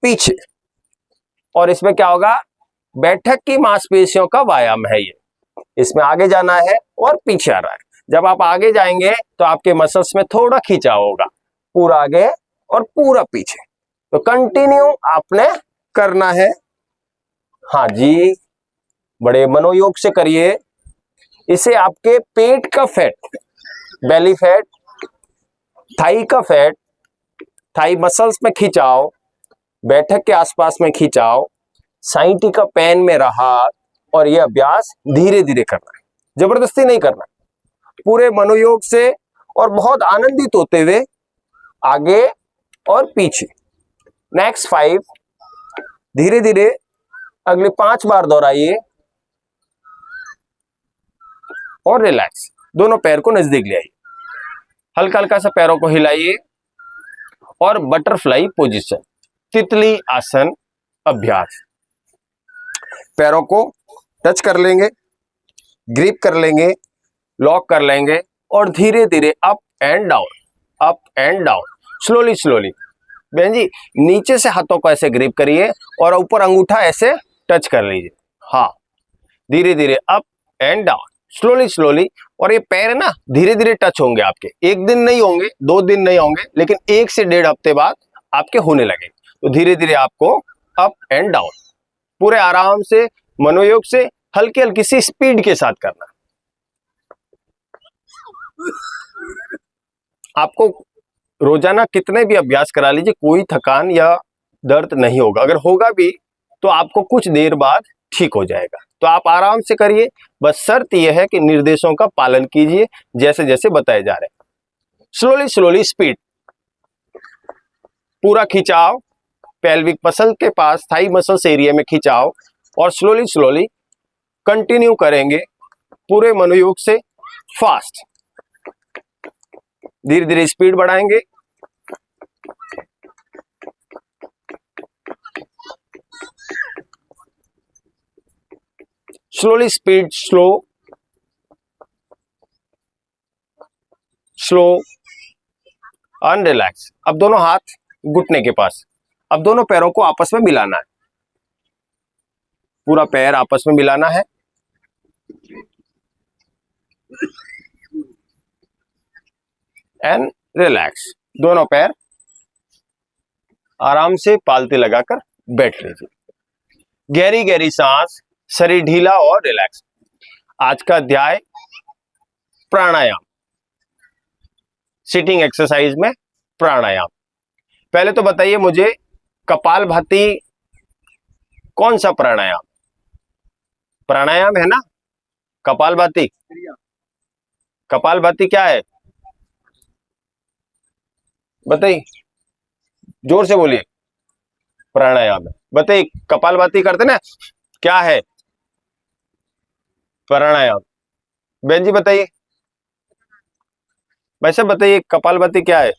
पीछे, और इसमें क्या होगा, बैठक की मांसपेशियों का व्यायाम है ये। इसमें आगे जाना है और पीछे आ रहा है। जब आप आगे जाएंगे तो आपके मसल्स में थोड़ा खिंचाव होगा, पूरा आगे और पूरा पीछे। तो कंटिन्यू आपने करना है। हाँ जी, बड़े मनोयोग से करिए। इसे आपके पेट का फैट, बेली फैट, थाई का फैट, थाई मसल्स में खिंचाव, बैठक के आसपास में खिंचाव, साइंटिका पेन में राहत, और यह अभ्यास धीरे धीरे करना है, जबरदस्ती नहीं करना, पूरे मनोयोग से और बहुत आनंदित होते हुए आगे और पीछे। नेक्स्ट 5, धीरे धीरे अगले 5 बार दोहराइए और रिलैक्स। दोनों पैर को नजदीक ले आइए, हल्का हल्का सा पैरों को हिलाइए और बटरफ्लाई पोजीशन, तितली आसन अभ्यास। पैरों को टच कर लेंगे, ग्रिप कर लेंगे, लॉक कर लेंगे, और धीरे धीरे up and down, up and down, slowly slowly. बहन जी, नीचे से हाथों को ऐसे ग्रिप करिए और ऊपर अंगूठा ऐसे टच कर लीजिए। हाँ, धीरे धीरे up and down, slowly slowly. और ये पैर ना धीरे धीरे टच होंगे आपके, एक दिन नहीं होंगे, 2 दिन नहीं होंगे, लेकिन 1 से 1.5 हफ्ते बाद आपके होने लगेंगे। तो धीरे धीरे आपको अप एंड डाउन, पूरे आराम से, मनोयोग से, हल्की हल्की सी स्पीड के साथ करना। आपको रोजाना कितने भी अभ्यास करा लीजिए, कोई थकान या दर्द नहीं होगा। अगर होगा भी तो आपको कुछ देर बाद ठीक हो जाएगा। तो आप आराम से करिए, बस शर्त यह है कि निर्देशों का पालन कीजिए जैसे जैसे बताए जा रहे हैं। स्लोली स्लोली स्पीड, पूरा खिंचाव, पेल्विक मसल के पास थाई मसल्स एरिया में खिंचाव, और स्लोली स्लोली कंटिन्यू करेंगे पूरे मनोयोग से, फास्ट, धीरे धीरे स्पीड बढ़ाएंगे। Slowly speed, slow slow, and relax. अब दोनों हाथ घुटने के पास, अब दोनों पैरों को आपस में मिलाना है, पूरा पैर आपस में मिलाना है। एंड रिलैक्स, दोनों पैर आराम से पालते लगाकर बैठ लीजिए। गहरी गहरी सांस, शरीर ढीला और रिलैक्स। आज का अध्याय प्राणायाम, सिटिंग एक्सरसाइज में प्राणायाम। पहले तो बताइए मुझे, कपालभाति कौन सा प्राणायाम? प्राणायाम है ना कपालभाति? कपालभाति क्या है बताइए, जोर से बोलिए। प्राणायाम है, बताइए। कपालभाति करते ना, क्या है प्राणायाम? बहन जी बताइए, वैसे बताइए कपालभाति क्या है?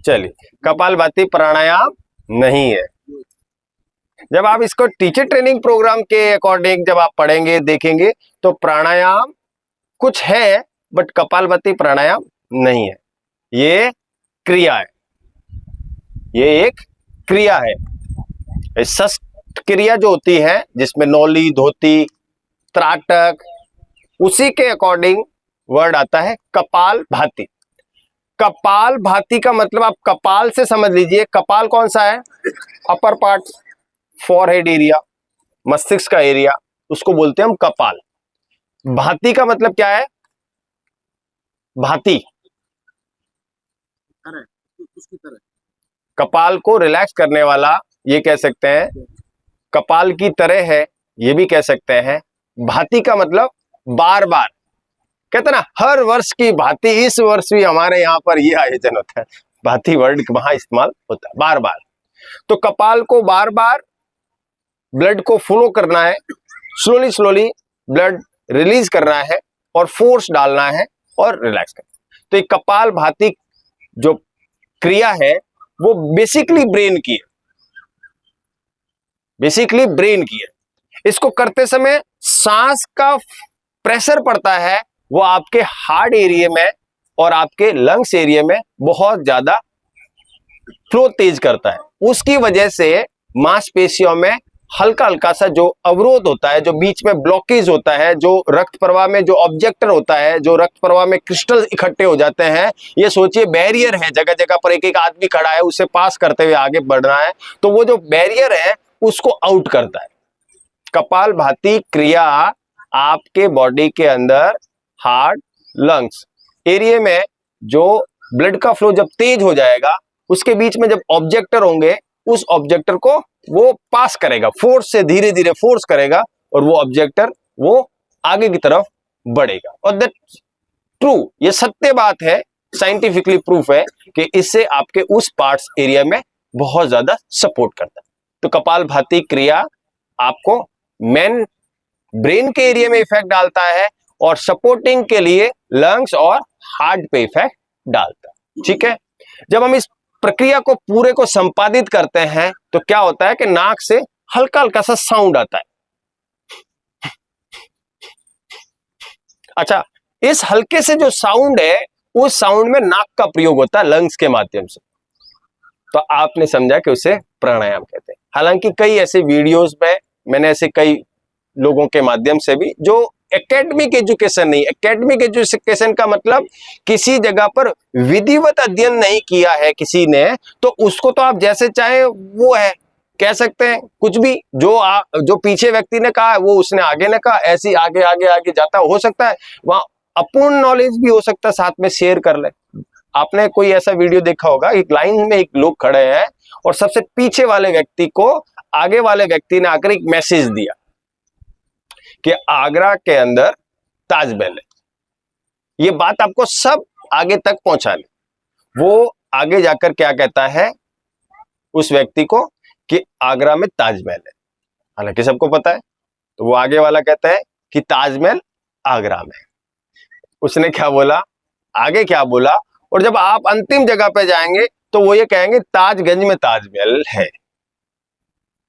चलिए, कपालभाति प्राणायाम नहीं है। जब आप इसको टीचर ट्रेनिंग प्रोग्राम के अकॉर्डिंग जब आप पढ़ेंगे, देखेंगे, तो प्राणायाम कुछ है, बट कपालभाति प्राणायाम नहीं है। ये क्रिया है, ये एक क्रिया है। षष्ठ क्रिया जो होती है, जिसमें नौली, धोती, त्राटक, उसी के अकॉर्डिंग वर्ड आता है कपाल भाती। कपाल भाती का मतलब आप कपाल से समझ लीजिए, कपाल कौन सा है? अपर पार्ट, फॉरहेड एरिया, मस्तिष्क का एरिया, उसको बोलते हैं हम कपाल। भाती का मतलब क्या है? भाती, उसकी तरह कपाल को रिलैक्स करने वाला, ये कह सकते हैं। कपाल की तरह है, ये भी कह सकते हैं। भांति का मतलब बार बार, कहते ना हर वर्ष की भांति इस वर्ष भी हमारे यहाँ पर ये आयोजन होता है, भांति वर्ड वहां इस्तेमाल होता है, बार बार। तो कपाल को बार बार ब्लड को फ्लो करना है, स्लोली स्लोली ब्लड रिलीज करना है और फोर्स डालना है और रिलैक्स करना है। तो ये कपाल भांति जो क्रिया है वो बेसिकली ब्रेन की है, बेसिकली ब्रेन की है। इसको करते समय सांस का प्रेशर पड़ता है वो आपके हार्ट एरिया में और आपके लंग्स एरिया में बहुत ज्यादा फ्लो तेज करता है। उसकी वजह से मांसपेशियों में हल्का हल्का सा जो अवरोध होता है, जो बीच में ब्लॉकेज होता है, जो रक्त प्रवाह में जो ऑब्जेक्टर होता है, जो रक्त प्रवाह में क्रिस्टल इकट्ठे हो जाते हैं, ये सोचिए बैरियर है, जगह जगह पर एक एक आदमी खड़ा है, उसे पास करते हुए आगे बढ़ना है, तो वो जो बैरियर है उसको आउट करता है। कपाल भाती क्रिया आपके बॉडी के अंदर हार्ट लंग्स एरिया में जो ब्लड का फ्लो जब तेज हो जाएगा, उसके बीच में जब ऑब्जेक्टर होंगे, उस ऑब्जेक्टर को वो पास करेगा, फोर्स से धीरे धीरे फोर्स करेगा और वो ऑब्जेक्टर वो आगे की तरफ बढ़ेगा। और दैट ट्रू, ये सत्य बात है, साइंटिफिकली प्रूफ है कि इससे आपके उस पार्ट्स एरिया में बहुत ज्यादा सपोर्ट करता है। तो कपाल भाती क्रिया आपको मेन ब्रेन के एरिया में इफेक्ट डालता है और सपोर्टिंग के लिए लंग्स और हार्ट पे इफेक्ट डालता है। ठीक है, जब हम इस प्रक्रिया को पूरे को संपादित करते हैं तो क्या होता है कि नाक से हल्का हल्का सा साउंड आता है। अच्छा, इस हल्के से जो साउंड है, उस साउंड में नाक का प्रयोग होता है लंग्स के माध्यम से, तो आपने समझा कि उसे प्राणायाम कहते हैं। हालांकि कई ऐसे वीडियोस में मैंने ऐसे कई लोगों के माध्यम से भी, जो एकेडमिक एजुकेशन नहीं, एकेडमिक एजुकेशन का मतलब किसी जगह पर विधिवत अध्ययन नहीं किया है किसी ने, तो उसको तो आप जैसे चाहे वो है कह सकते हैं, कुछ भी जो पीछे व्यक्ति ने कहा है वो उसने आगे ने कहा, ऐसी आगे आगे आगे जाता हो सकता है वहां अपूर्ण नॉलेज भी हो सकता है, साथ में शेयर कर ले। आपने कोई ऐसा वीडियो देखा होगा, एक लाइन में एक लोग खड़े हैं और सबसे पीछे वाले व्यक्ति को आगे वाले व्यक्ति ने आकर एक मैसेज दिया कि आगरा के अंदर ताजमहल है। ये बात आपको सब आगे तक पहुंचानी, वो आगे जाकर क्या कहता है उस व्यक्ति को कि आगरा में ताजमहल है, हालांकि सबको पता है, तो वो आगे वाला कहता है कि ताजमहल आगरा में। उसने क्या बोला, आगे क्या बोला, और जब आप अंतिम जगह पे जाएंगे तो वो ये कहेंगे ताजगंज में ताजमहल है।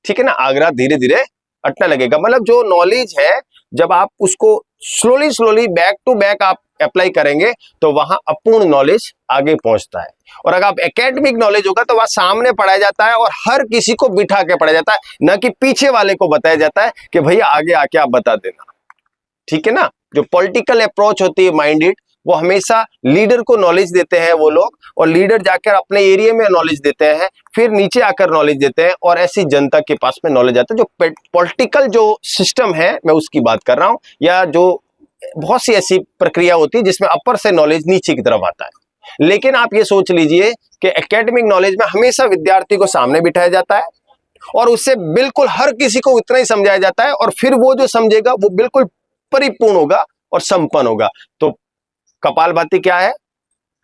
ठीक है ना, आगरा धीरे धीरे अटने लगेगा। मतलब जो नॉलेज है, जब आप उसको slowly slowly back to back आप अप्लाई करेंगे तो वहां अपूर्ण नॉलेज आगे पहुंचता है। और अगर आप एकेडमिक नॉलेज होगा तो वह सामने पढ़ाया जाता है और हर किसी को बिठा के पढ़ाया जाता है, ना कि पीछे वाले को बताया जाता है कि भैया आगे आके आप बता देना। ठीक है ना, जो पॉलिटिकल अप्रोच होती है माइंडेड, वो हमेशा लीडर को नॉलेज देते हैं वो लोग, और लीडर जाकर अपने एरिया में नॉलेज देते हैं, फिर नीचे आकर नॉलेज देते हैं, और ऐसी जनता के पास में नॉलेज आता है। जो पॉलिटिकल जो सिस्टम है मैं उसकी बात कर रहा हूं, या जो बहुत सी ऐसी प्रक्रिया होती है जिसमें अपर से नॉलेज नीचे की तरफ आता है। लेकिन आप ये सोच लीजिए कि एकेडमिक नॉलेज में हमेशा विद्यार्थी को सामने बिठाया जाता है और उससे बिल्कुल हर किसी को उतना ही समझाया जाता है, और फिर वो जो समझेगा वो बिल्कुल परिपूर्ण होगा और संपन्न होगा। तो कपालभाति क्या है?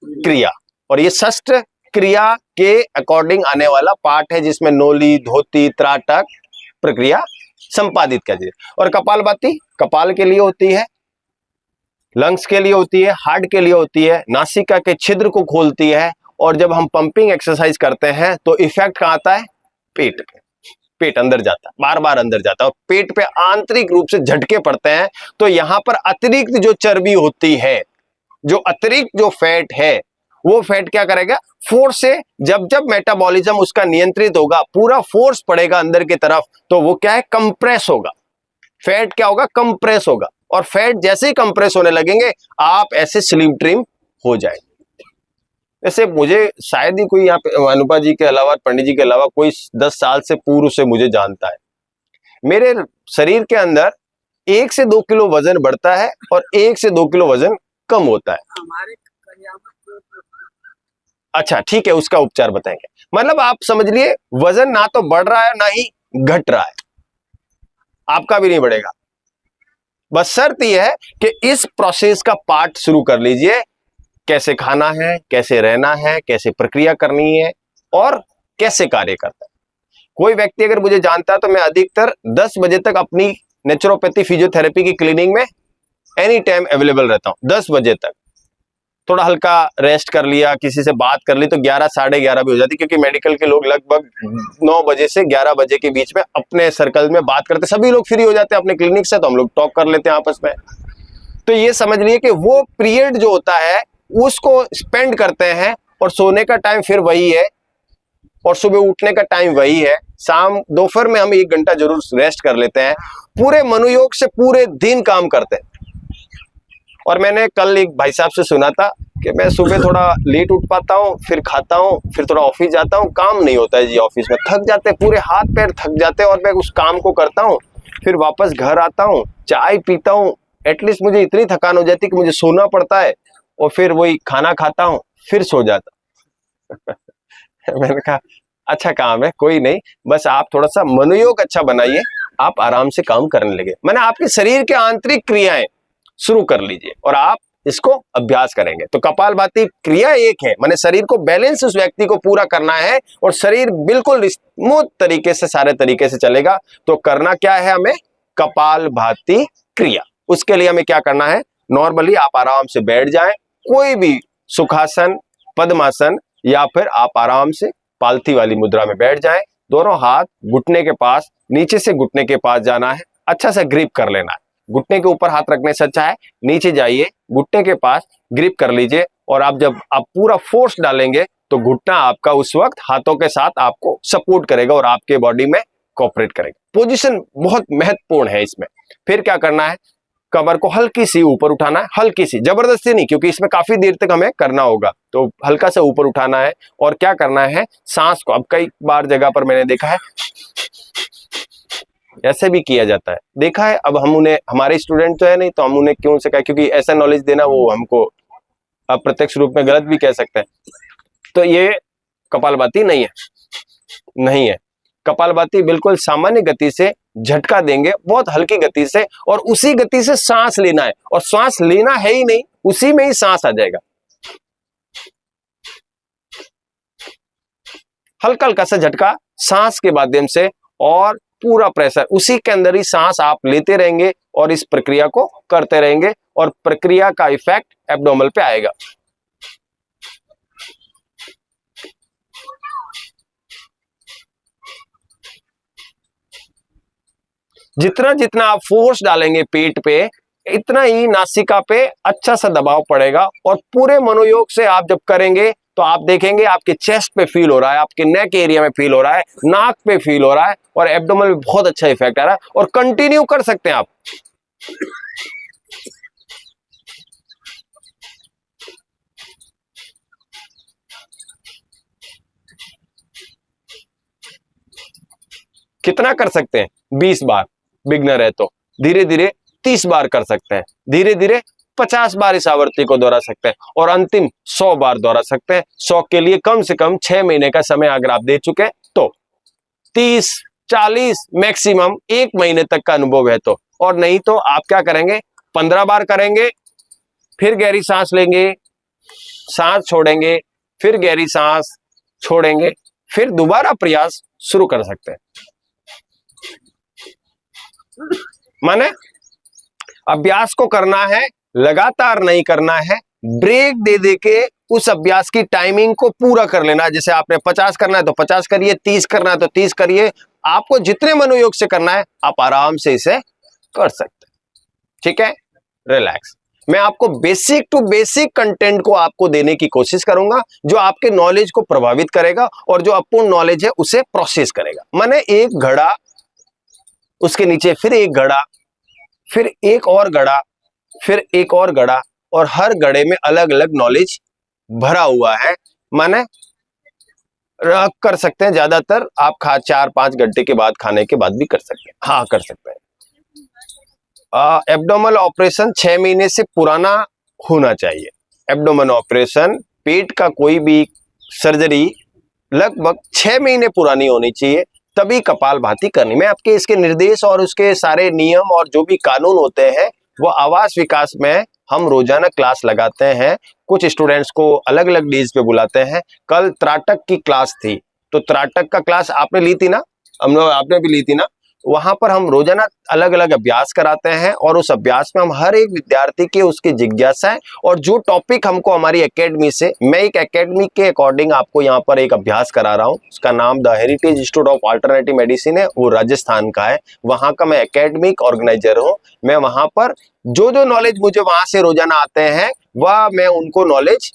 क्रिया, और ये षष्ठ क्रिया के अकॉर्डिंग आने वाला पार्ट है जिसमें नोली, धोती, त्राटक प्रक्रिया संपादित कर दी। और कपालभाति कपाल के लिए होती है, लंग्स के लिए होती है, हार्ट के लिए होती है, नासिका के छिद्र को खोलती है, और जब हम पंपिंग एक्सरसाइज करते हैं तो इफेक्ट कहां आता है? पेट पे। पेट अंदर जाता है, बार बार अंदर जाता है, और पेट पे आंतरिक रूप से झटके पड़ते हैं। तो यहां पर अतिरिक्त जो चर्बी होती है, जो अतिरिक्त जो फैट है, वो फैट क्या करेगा? फोर्स से जब जब मेटाबॉलिज्म उसका नियंत्रित होगा, पूरा फोर्स पड़ेगा अंदर की तरफ, तो वो क्या है? कंप्रेस होगा। फैट क्या होगा? कंप्रेस होगा। और फैट जैसे ही कंप्रेस होने लगेंगे आप ऐसे स्लिम ट्रिम हो जाएंगे। जैसे मुझे शायद ही कोई यहाँ पे अनुपा जी के अलावा, पंडित जी के अलावा कोई 10 साल से पूर्व से मुझे जानता है। मेरे शरीर के अंदर 1 से 2 किलो वजन बढ़ता है और 1 से 2 किलो वजन कम होता है। अच्छा ठीक है, उसका उपचार बताएंगे। मतलब आप समझ लिए वजन ना तो बढ़ रहा है ना ही घट रहा है, आपका भी नहीं बढ़ेगा। बस शर्त यह है कि इस प्रोसेस का पार्ट शुरू कर लीजिए, कैसे खाना है, कैसे रहना है, कैसे प्रक्रिया करनी है और कैसे कार्य करता है। कोई व्यक्ति अगर मुझे जानता है तो मैं अधिकतर 10 बजे तक अपनी नेचुरोपैथी फिजियोथेरेपी की क्लिनिक में एनी टाइम अवेलेबल रहता हूं। 10 बजे तक थोड़ा हल्का रेस्ट कर लिया, किसी से बात कर ली तो 11 साढ़े 11 भी हो जाती, क्योंकि मेडिकल के लोग लगभग 9 बजे से 11 बजे के बीच में अपने सर्कल में बात करते, सभी लोग फ्री हो जाते हैं अपने क्लिनिक से, तो हम लोग टॉक कर लेते हैं आपस में। तो ये समझ लिए कि वो पीरियड जो होता है उसको स्पेंड करते हैं, और सोने का टाइम फिर वही है और सुबह उठने का टाइम वही है। शाम दोपहर में हम 1 घंटा जरूर रेस्ट कर लेते हैं। पूरे मनोयोग से पूरे दिन काम करते हैं। और मैंने कल एक भाई साहब से सुना था कि मैं सुबह थोड़ा लेट उठ पाता हूँ, फिर खाता हूँ, फिर थोड़ा ऑफिस जाता हूँ, काम नहीं होता है जी, ऑफिस में थक जाते हैं, पूरे हाथ पैर थक जाते हैं, और मैं उस काम को करता हूँ, फिर वापस घर आता हूँ, चाय पीता हूँ, एटलीस्ट मुझे इतनी थकान हो जाती है कि मुझे सोना पड़ता है, और फिर वही खाना खाता हूँ, फिर सो जाता मैंने कहा अच्छा काम है, कोई नहीं, बस आप थोड़ा सा मनोयोग अच्छा बनाइए, आप आराम से काम करने लगे। मैंने आपके शरीर के आंतरिक क्रियाएं शुरू कर लीजिए और आप इसको अभ्यास करेंगे तो कपालभाति क्रिया एक है, मैंने शरीर को बैलेंस उस व्यक्ति को पूरा करना है और शरीर बिल्कुल स्मूथ तरीके से सारे तरीके से चलेगा। तो करना क्या है हमें? कपालभाति क्रिया। उसके लिए हमें क्या करना है? नॉर्मली आप आराम से बैठ जाएं, कोई भी सुखासन, पद्मासन या फिर आप आराम से पालथी वाली मुद्रा में बैठ जाएं। दोनों हाथ घुटने के पास, नीचे से घुटने के पास जाना है, अच्छा सा ग्रिप कर लेना है। घुटने के ऊपर हाथ रखने से अच्छा है नीचे जाइए, घुटने के पास ग्रिप कर लीजिए, और आप जब आप पूरा फोर्स डालेंगे तो घुटना आपका उस वक्त हाथों के साथ आपको सपोर्ट करेगा और आपके बॉडी में कोऑपरेट करेगा। पोजीशन बहुत महत्वपूर्ण है इसमें। फिर क्या करना है? कमर को हल्की सी ऊपर उठाना है, हल्की सी, जबरदस्ती नहीं, क्योंकि इसमें काफी देर तक हमें करना होगा, तो हल्का सा ऊपर उठाना है। और क्या करना है? सांस को, अब कई बार जगह पर मैंने देखा है ऐसे भी किया जाता है, देखा है। अब हम उन्हें, हमारे स्टूडेंट तो है नहीं तो हम उन्हें क्यों सिखाएं, क्योंकि ऐसा नॉलेज देना वो हमको अप्रत्यक्ष रूप में गलत भी कह सकते हैं। तो ये कपालभाति नहीं है, नहीं है। कपालभाति बिल्कुल सामान्य गति से झटका देंगे, बहुत हल्की गति से, और उसी गति से सांस लेना है, और सांस लेना है ही नहीं, उसी में ही सांस आ जाएगा। हल्का हल्का सा झटका सांस के माध्यम से, और पूरा प्रेशर उसी के अंदर ही सांस आप लेते रहेंगे और इस प्रक्रिया को करते रहेंगे, और प्रक्रिया का इफेक्ट एब्डोमेन पे आएगा। जितना जितना आप फोर्स डालेंगे पेट पे, इतना ही नासिका पे अच्छा सा दबाव पड़ेगा, और पूरे मनोयोग से आप जब करेंगे तो आप देखेंगे आपके चेस्ट पे फील हो रहा है, आपके नेक एरिया में फील हो रहा है, नाक पे फील हो रहा है, और एब्डोमेन में बहुत अच्छा इफेक्ट आ रहा है। और कंटिन्यू कर सकते हैं आप। कितना कर सकते हैं? 20 बार बिगनर है तो, धीरे धीरे 30 बार कर सकते हैं, धीरे धीरे 50 बार इस आवृत्ति को दोहरा सकते हैं, और अंतिम 100 बार दोहरा सकते हैं। 100 के लिए कम से कम 6 महीने का समय अगर आप दे चुके हैं तो 30, 40 मैक्सिमम 1 महीने तक का अनुभव है तो। और नहीं तो आप क्या करेंगे? 15 बार करेंगे, फिर गहरी सांस लेंगे, सांस छोड़ेंगे, फिर गहरी सांस छोड़ेंगे, फिर दोबारा प्रयास शुरू कर सकते हैं। माने अभ्यास को करना है, लगातार नहीं करना है, ब्रेक दे दे के उस अभ्यास की टाइमिंग को पूरा कर लेना है। जैसे आपने 50 करना है तो 50 करिए, 30 करना है तो 30 करिए, आपको जितने मनोयोग से करना है आप आराम से इसे कर सकते हैं। ठीक है, रिलैक्स। मैं आपको बेसिक टू बेसिक कंटेंट को आपको देने की कोशिश करूंगा, जो आपके नॉलेज को प्रभावित करेगा और जो अपूर्ण नॉलेज है उसे प्रोसेस करेगा। माने एक घड़ा, उसके नीचे फिर एक घड़ा, फिर एक और गड़ा, फिर एक और गड़ा, और हर गड़े में अलग अलग नॉलेज भरा हुआ है। माने कर सकते हैं, ज्यादातर आप 4-5 घंटे के बाद, खाने के बाद भी कर सकते हैं। हाँ, कर सकते हैं। एब्डोमल ऑपरेशन 6 महीने से पुराना होना चाहिए। एब्डोमन ऑपरेशन, पेट का कोई भी सर्जरी लगभग 6 महीने पुरानी होनी चाहिए, तभी कपालभाति करनी। मैं आपके इसके निर्देश और उसके सारे नियम और जो भी कानून होते हैं वो आवास विकास में हम रोजाना क्लास लगाते हैं। कुछ स्टूडेंट्स को अलग अलग डेज पे बुलाते हैं। कल त्राटक की क्लास थी, तो त्राटक का क्लास आपने ली थी ना, हम लोग आपने भी ली थी ना। वहां पर हम रोजाना अलग अलग अभ्यास कराते हैं, और उस अभ्यास में हम हर एक विद्यार्थी के उसकी जिज्ञासाएं और जो टॉपिक हमको हमारी एकेडमी से, मैं एक एकेडमी के अकॉर्डिंग आपको यहाँ पर एक अभ्यास करा रहा हूँ। उसका नाम the heritage institute of alternative medicine है, वो राजस्थान का है। वहां का मैं एकेडमिक ऑर्गेनाइजर हूँ। मैं वहां पर जो जो नॉलेज मुझे वहां से रोजाना आते हैं वह मैं उनको नॉलेज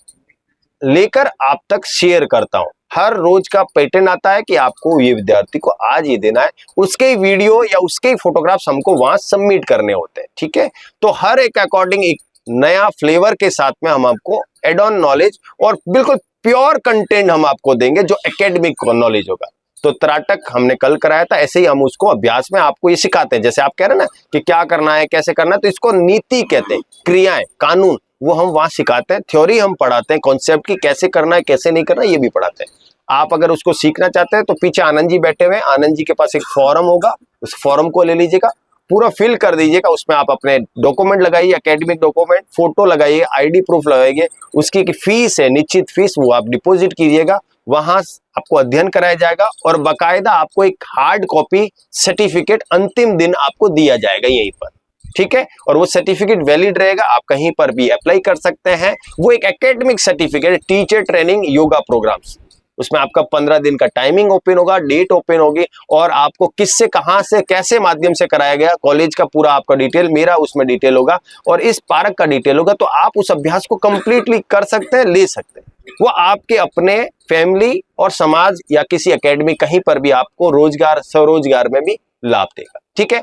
लेकर आप तक शेयर करता हूं। हर रोज का पैटर्न आता है कि आपको ये विद्यार्थी को आज ये देना है, उसके ही वीडियो या उसके ही फोटोग्राफ्स हमको वहां सबमिट करने होते हैं। ठीक है, तो हर एक अकॉर्डिंग एक नया फ्लेवर के साथ में हम आपको एड ऑन नॉलेज और बिल्कुल प्योर कंटेंट हम आपको देंगे, जो एकेडमिक नॉलेज होगा। तो त्राटक हमने कल कराया था, ऐसे ही हम उसको अभ्यास में आपको ये सिखाते हैं। जैसे आप कह रहे हैं ना कि क्या करना है, कैसे करना है, तो इसको नीति कहते हैं, क्रियाएं, कानून, वो हम वहां सिखाते हैं। थ्योरी हम पढ़ाते हैं, कॉन्सेप्ट की कैसे करना है कैसे नहीं करना है ये भी पढ़ाते हैं। आप अगर उसको सीखना चाहते हैं तो पीछे आनंद जी बैठे हुए हैं, आनंद जी के पास एक फॉर्म होगा, उस फॉर्म को ले लीजिएगा, पूरा फिल कर दीजिएगा। उसमें आप अपने डॉक्यूमेंट लगाइए, एकेडमिक डॉक्यूमेंट, फोटो लगाइए, आईडी प्रूफ लगाइए, उसकी एक फीस है, निश्चित फीस, वो आप डिपॉजिट कीजिएगा। वहां आपको अध्ययन कराया जाएगा और बकायदा आपको एक हार्ड कॉपी सर्टिफिकेट अंतिम दिन आपको दिया जाएगा यहीं पर। ठीक है, और वो सर्टिफिकेट वैलिड रहेगा, आप कहीं पर भी अप्लाई कर सकते हैं। वो एक academic certificate, teacher training yoga programs, उसमें आपका 15 दिन का टाइमिंग ओपन होगा, डेट ओपन होगी, और आपको किससे, कहां से, कैसे माध्यम से कराया गया, कॉलेज का पूरा आपका डिटेल, मेरा उसमें डिटेल होगा और इस पार्क का डिटेल होगा। तो आप उस अभ्यास को कंप्लीटली कर सकते हैं, ले सकते हैं। वो आपके अपने फैमिली और समाज या किसी एकेडमी कहीं पर भी आपको रोजगार, स्वरोजगार में भी लाभ देगा। ठीक है,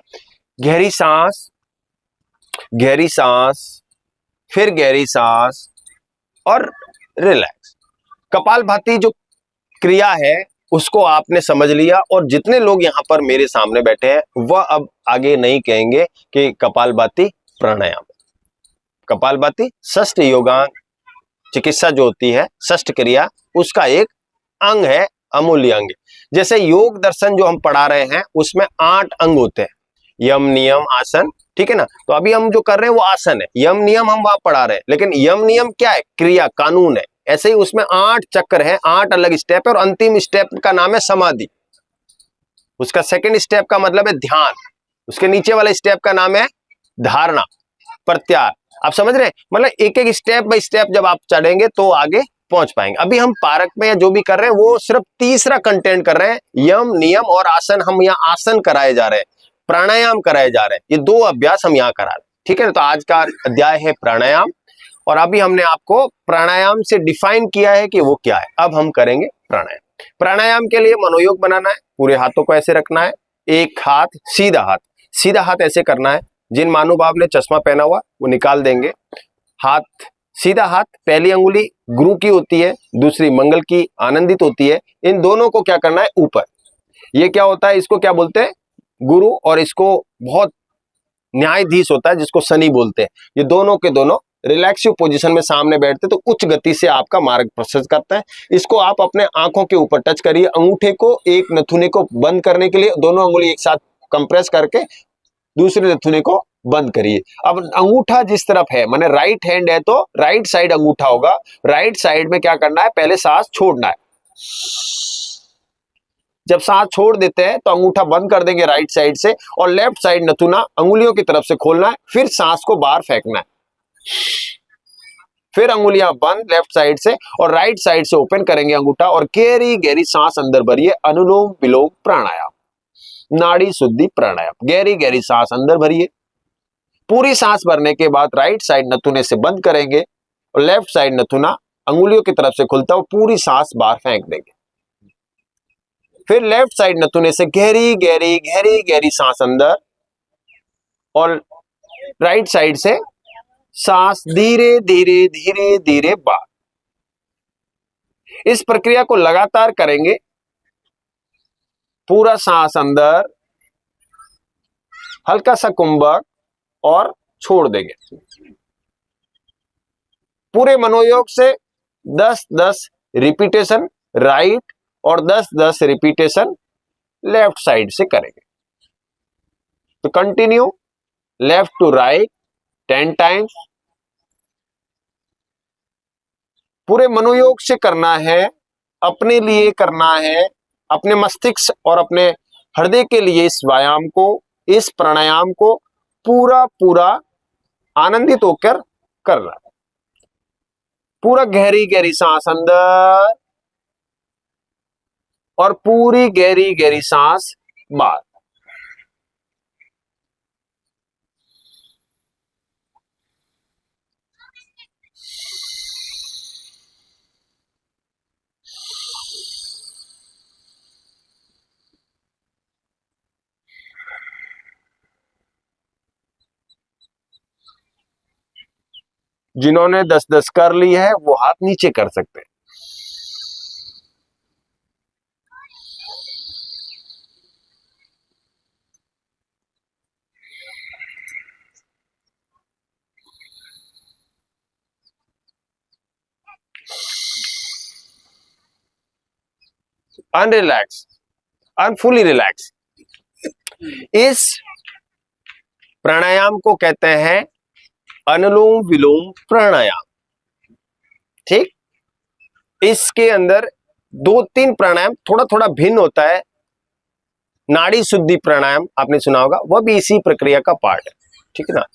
गहरी सांस, गहरी सांस, फिर गहरी सांस और रिलैक्स। कपालभाति जो क्रिया है उसको आपने समझ लिया, और जितने लोग यहाँ पर मेरे सामने बैठे हैं वह अब आगे नहीं कहेंगे कि कपालभाति प्राणायाम। कपालभाति षष्ठ योगांग चिकित्सा जो होती है, षष्ठ क्रिया, उसका एक अंग है, अमूल्य अंग। जैसे योग दर्शन जो हम पढ़ा रहे हैं उसमें 8 अंग होते हैं, यम नियम आसन। ठीक है ना, तो अभी हम जो कर रहे हैं वो आसन है, यम नियम हम वहां पढ़ा रहे हैं, लेकिन यम नियम क्या है, क्रिया, कानून है। ऐसे ही उसमें 8 चक्र हैं, 8 अलग स्टेप है, और अंतिम स्टेप का नाम है समाधि। उसका सेकंड स्टेप का मतलब है ध्यान, उसके नीचे वाले स्टेप का नाम है धारणा, प्रत्याहार। आप समझ रहे हैं, मतलब एक एक स्टेप बाय स्टेप जब आप चढ़ेंगे तो आगे पहुंच पाएंगे। अभी हम पार्क में या जो भी कर रहे हैं वो सिर्फ तीसरा कंटेंट कर रहे हैं, यम नियम और आसन। हम यहाँ आसन कराए जा रहे हैं, प्राणायाम कराए जा रहे हैं, ये 2 अभ्यास हम यहाँ करा रहे हैं। ठीक है ना, तो आज का अध्याय है प्राणायाम, और अभी हमने आपको प्राणायाम से डिफाइन किया है कि वो क्या है। अब हम करेंगे प्राणायाम। प्राणायाम के लिए मनोयोग बनाना है, पूरे हाथों को ऐसे रखना है, एक हाथ सीधा, हाथ सीधा, हाथ ऐसे करना है। जिन महानुभाव ने चश्मा पहना हुआ वो निकाल देंगे। हाथ सीधा, हाथ, पहली अंगुली गुरु की होती है, दूसरी मंगल की, आनंदित होती है। इन दोनों को क्या करना है, ऊपर। ये क्या होता है, इसको क्या बोलते हैं, गुरु, और इसको बहुत न्यायाधीश होता है जिसको शनि बोलते हैं। ये दोनों के दोनों रिलैक्सिव पोजीशन में सामने बैठते तो उच्च गति से आपका मार्ग प्रशस्त करता है। इसको आप अपने आंखों के ऊपर टच करिए, अंगूठे को, एक नथुने को बंद करने के लिए दोनों अंगुली एक साथ कंप्रेस करके दूसरे नथुने को बंद करिए। अब अंगूठा जिस तरफ है, माने राइट हैंड है तो राइट साइड अंगूठा होगा। राइट साइड में क्या करना है, पहले सांस छोड़ना है। जब सांस छोड़ देते हैं तो अंगूठा बंद कर देंगे राइट साइड से, और लेफ्ट साइड नथुना अंगुलियों की तरफ से खोलना है, फिर सांस को बाहर फेंकना है। फिर अंगुलियां बंद लेफ्ट साइड से, और राइट साइड से ओपन करेंगे अंगूठा, और गहरी गहरी सांस अंदर भरिए। अनुलोम विलोम प्राणायाम, नाड़ी शुद्धि प्राणायाम। गहरी गहरी सांस अंदर भरिए। पूरी सांस भरने के बाद राइट साइड नथुने से बंद करेंगे, और लेफ्ट साइड नथुना अंगुलियों की तरफ से खुलता हुआ पूरी सांस बाहर फेंक देंगे। फिर लेफ्ट साइड नथुने से गहरी गहरी गहरी गहरी सांस अंदर, और राइट साइड से सांस धीरे धीरे धीरे धीरे बाहर। इस प्रक्रिया को लगातार करेंगे। पूरा सांस अंदर, हल्का सा कुंभक और छोड़ देंगे। पूरे मनोयोग से 10-10 रिपीटेशन राइट और 10-10 रिपीटेशन लेफ्ट साइड से करेंगे। तो continue left to right 10 times. पूरे मनोयोग से करना है, अपने लिए करना है, अपने मस्तिष्क और अपने हृदय के लिए इस व्यायाम को, इस प्राणायाम को पूरा पूरा आनंदित होकर करना है। पूरा गहरी गहरी सांस अंदर और पूरी गहरी गहरी सांस बाहर। जिन्होंने 10-10 कर ली है वो हाथ नीचे कर सकते हैं। अनरिलैक्स, अनफुली रिलैक्स। इस प्राणायाम को कहते हैं अनुलोम विलोम प्राणायाम। ठीक, इसके अंदर 2-3 प्राणायाम थोड़ा थोड़ा भिन्न होता है। नाड़ी शुद्धि प्राणायाम आपने सुना होगा, वह भी इसी प्रक्रिया का पार्ट है। ठीक है ना।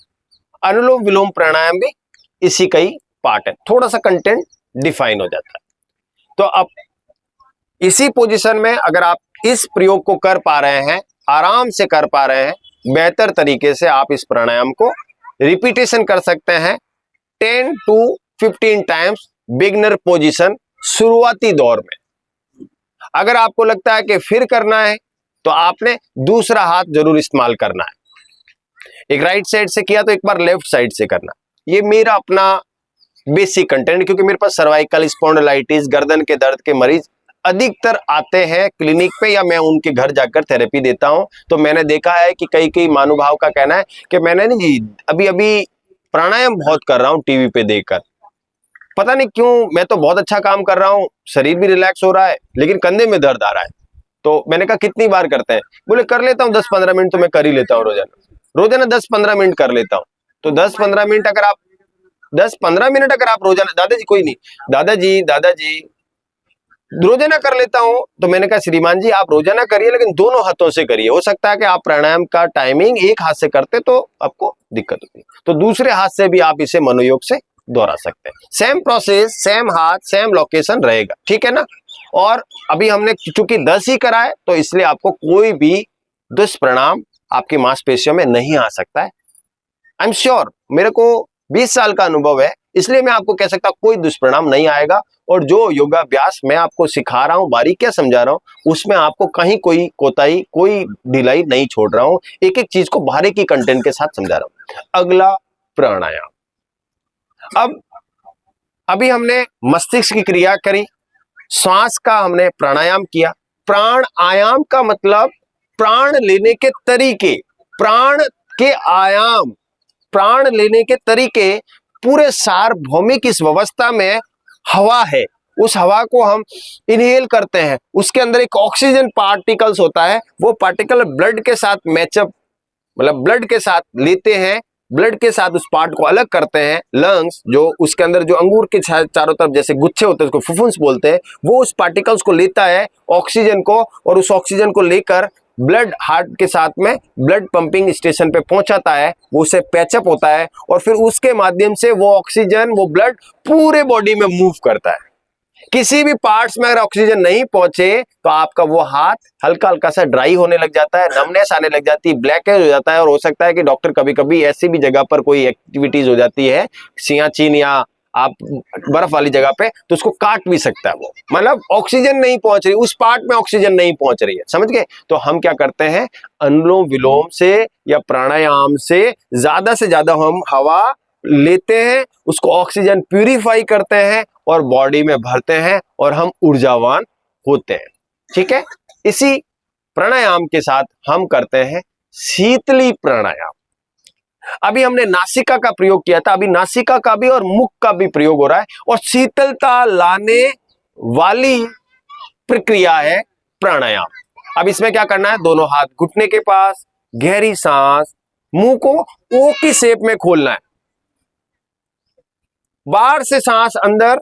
अनुलोम विलोम प्राणायाम भी इसी का ही पार्ट है, थोड़ा सा कंटेंट डिफाइन हो जाता है। तो अब इसी पोजीशन में अगर आप इस प्रयोग को कर पा रहे हैं, आराम से कर पा रहे हैं, बेहतर तरीके से आप इस प्राणायाम को रिपीटेशन कर सकते हैं 10 to 15 टाइम्स बिगनर पोजीशन, शुरुआती दौर में। अगर आपको लगता है कि फिर करना है तो आपने दूसरा हाथ जरूर इस्तेमाल करना है। एक राइट साइड से किया तो एक बार लेफ्ट साइड से करना। ये मेरा अपना बेसिक कंटेंट, क्योंकि मेरे पास सर्वाइकल स्पॉन्डिलाइटिस, गर्दन के दर्द के मरीज अधिकतर आते हैं क्लिनिक पे या मैं उनके घर जाकर थेरेपी देता हूं। तो मैंने देखा है कि कई कई महानुभाव का कहना है कि मैंने नहीं जी अभी अभी प्राणायाम बहुत कर रहा हूं टीवी पे देखकर, पता नहीं क्यों मैं तो बहुत अच्छा काम कर रहा हूं, शरीर भी रिलैक्स हो रहा है लेकिन कंधे में दर्द आ रहा है। तो मैंने कहा कितनी बार करते हैं? बोले कर लेता हूँ 10-15 मिनट तो मैं कर ही लेता हूँ रोजाना 10-15 मिनट कर लेता हूँ। तो 10-15 मिनट अगर आप 10-15 मिनट अगर आप रोजाना, दादाजी कोई नहीं, दादाजी रोजाना कर लेता हूं। तो मैंने कहा श्रीमान जी आप रोजाना करिए लेकिन दोनों हाथों से करिए। हो सकता है कि आप प्राणायाम का टाइमिंग एक हाथ से करते तो आपको दिक्कत होती है, तो दूसरे हाथ से भी आप इसे मनोयोग से दोहरा सकते हैं। सेम प्रोसेस, सेम हाथ, सेम लोकेशन रहेगा। ठीक है ना। और अभी हमने चूंकि 10 ही करा है तो इसलिए आपको कोई भी दुष्परिणाम आपकी मांसपेशियों में नहीं आ सकता है। आई एम श्योर, मेरे को 20 साल का अनुभव है, इसलिए मैं आपको कह सकता हूं कोई दुष्परिणाम नहीं आएगा। और जो योगाभ्यास मैं आपको सिखा रहा हूं, बारीकियां समझा रहा हूं, उसमें आपको कहीं कोई कोताही, कोई ढिलाई नहीं छोड़ रहा हूं। एक एक चीज को बारीकी कंटेंट के साथ समझा रहा हूं। अगला प्राणायाम। अब अभी हमने मस्तिष्क की क्रिया करी, श्वास का हमने प्राणायाम किया। प्राण आयाम का मतलब प्राण लेने के तरीके, प्राण के आयाम, प्राण लेने के तरीके। पूरे सार्वभौमिक इस व्यवस्था में हवा है, उस हवा को हम इनहेल करते हैं, उसके अंदर एक ऑक्सीजन पार्टिकल्स होता है, वो पार्टिकल ब्लड के साथ मैचअप, मतलब ब्लड के साथ लेते हैं, ब्लड के साथ उस पार्ट को अलग करते हैं। लंग्स जो उसके अंदर जो अंगूर के चारों तरफ जैसे गुच्छे होते हैं उसको फुफ्फुस बोलते हैं, वो उस पार्टिकल्स को लेता है ऑक्सीजन को, और उस ऑक्सीजन को लेकर ब्लड हार्ट के साथ में ब्लड पंपिंग स्टेशन पे पहुंचाता है, वो उससे पैचअप होता है और फिर उसके माध्यम से वो ऑक्सीजन, वो ब्लड पूरे बॉडी में मूव करता है। किसी भी पार्ट्स में अगर ऑक्सीजन नहीं पहुंचे तो आपका वो हाथ हल्का हल्का सा ड्राई होने लग जाता है, नमनेस आने लग जाती है, ब्लैकेज हो जाता है। और हो सकता है कि डॉक्टर कभी कभी ऐसी भी जगह पर कोई एक्टिविटीज हो जाती है, सियाचिन या आप बर्फ वाली जगह पे, तो उसको काट भी सकता है वो, मतलब ऑक्सीजन नहीं पहुंच रही, उस पार्ट में ऑक्सीजन नहीं पहुंच रही है, समझ गए। तो हम क्या करते हैं, अनुलोम विलोम से या प्राणायाम से ज्यादा हम हवा लेते हैं, उसको ऑक्सीजन प्यूरिफाई करते हैं और बॉडी में भरते हैं और हम ऊर्जावान होते हैं। ठीक है, इसी प्राणायाम के साथ हम करते हैं शीतली प्राणायाम। अभी हमने नासिका का प्रयोग किया था, अभी नासिका का भी और मुख का भी प्रयोग हो रहा है, और शीतलता लाने वाली प्रक्रिया है प्राणायाम। अब इसमें क्या करना है, दोनों हाथ घुटने के पास, गहरी सांस, मुंह को ओ की शेप में खोलना है, बाहर से सांस अंदर,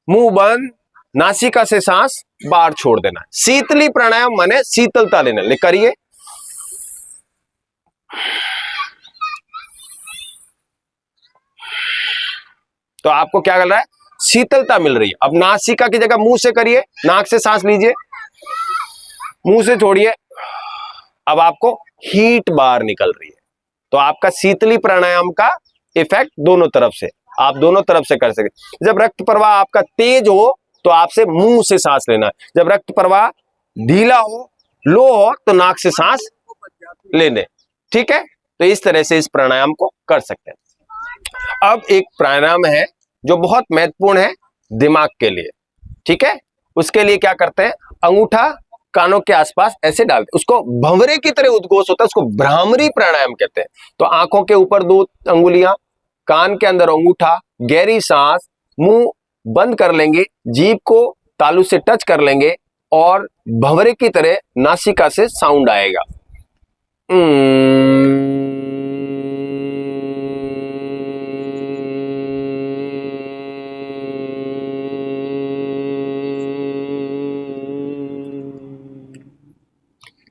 मुंह बंद, नासिका से सांस बाहर छोड़ देना। शीतली प्राणायाम माने शीतलता लेना। ले करिए, तो आपको क्या कर रहा है, शीतलता मिल रही है। अब नासिका की जगह मुंह से करिए, नाक से सांस लीजिए, मुंह से छोड़िए, अब आपको हीट बाहर निकल रही है। तो आपका शीतली प्राणायाम का इफेक्ट दोनों तरफ से, आप दोनों तरफ से कर सके। जब रक्त प्रवाह आपका तेज हो तो आपसे मुंह से सांस लेना है, जब रक्त प्रवाह ढीला हो, लो हो, तो नाक से सांस लेने। ठीक है, तो इस तरह से इस प्राणायाम को कर सकते हैं। अब एक प्राणायाम है जो बहुत महत्वपूर्ण है दिमाग के लिए। ठीक है, उसके लिए क्या करते हैं, अंगूठा कानों के आसपास ऐसे डालते, उसको भंवरे की तरह उद्घोष होता है, उसको भ्रामरी प्राणायाम कहते हैं। तो आंखों के ऊपर 2 अंगुलियां, कान के अंदर अंगूठा, गहरी सांस, मुंह बंद कर लेंगे, जीभ को तालू से टच कर लेंगे और भंवरे की तरह नासिका से साउंड आएगा।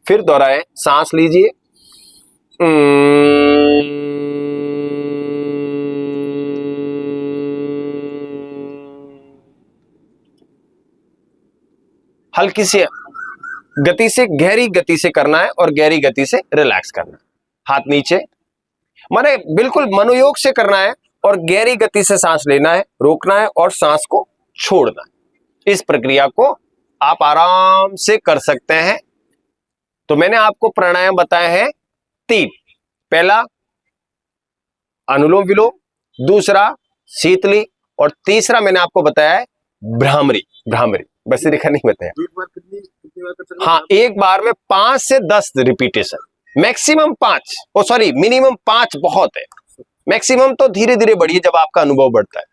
फिर दोहराए, सांस लीजिए, हल्की सी गति से, गहरी गति से करना है और गहरी गति से रिलैक्स करना है। हाथ नीचे, माने बिल्कुल मनोयोग से करना है और गहरी गति से सांस लेना है, रोकना है और सांस को छोड़ना है। इस प्रक्रिया को आप आराम से कर सकते हैं। तो मैंने आपको प्राणायाम बताए हैं 3, पहला अनुलोम विलोम, दूसरा शीतली, और तीसरा मैंने आपको बताया है भ्रामरी। भ्रामरी बस लिखा नहीं बताया। एक बार कितनी बार कर सकते हैं? हाँ, एक बार में 5 से 10 रिपीटेशन, मैक्सिमम 5, ओ सॉरी मिनिमम 5 बहुत है, मैक्सिमम तो धीरे धीरे बढ़िए जब आपका अनुभव बढ़ता है।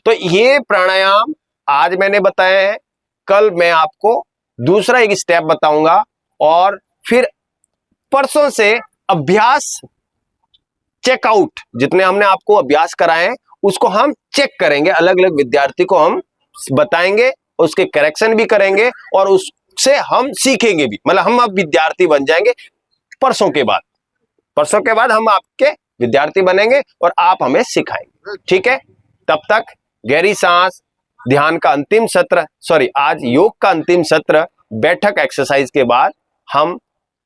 तो ये प्राणायाम आज मैंने बताया है, कल मैं आपको दूसरा एक स्टेप बताऊंगा और फिर परसों से अभ्यास चेकआउट, जितने हमने आपको अभ्यास कराए हैं उसको हम चेक करेंगे, अलग अलग विद्यार्थी को हम बताएंगे, उसके करेक्शन भी करेंगे और उससे हम सीखेंगे भी, मतलब हम अब विद्यार्थी बन जाएंगे। परसों के बाद हम आपके विद्यार्थी बनेंगे और आप हमें सिखाएंगे। ठीक है, तब तक गहरी सांस, ध्यान का अंतिम सत्र, सॉरी आज योग का अंतिम सत्र, बैठक एक्सरसाइज के बाद हम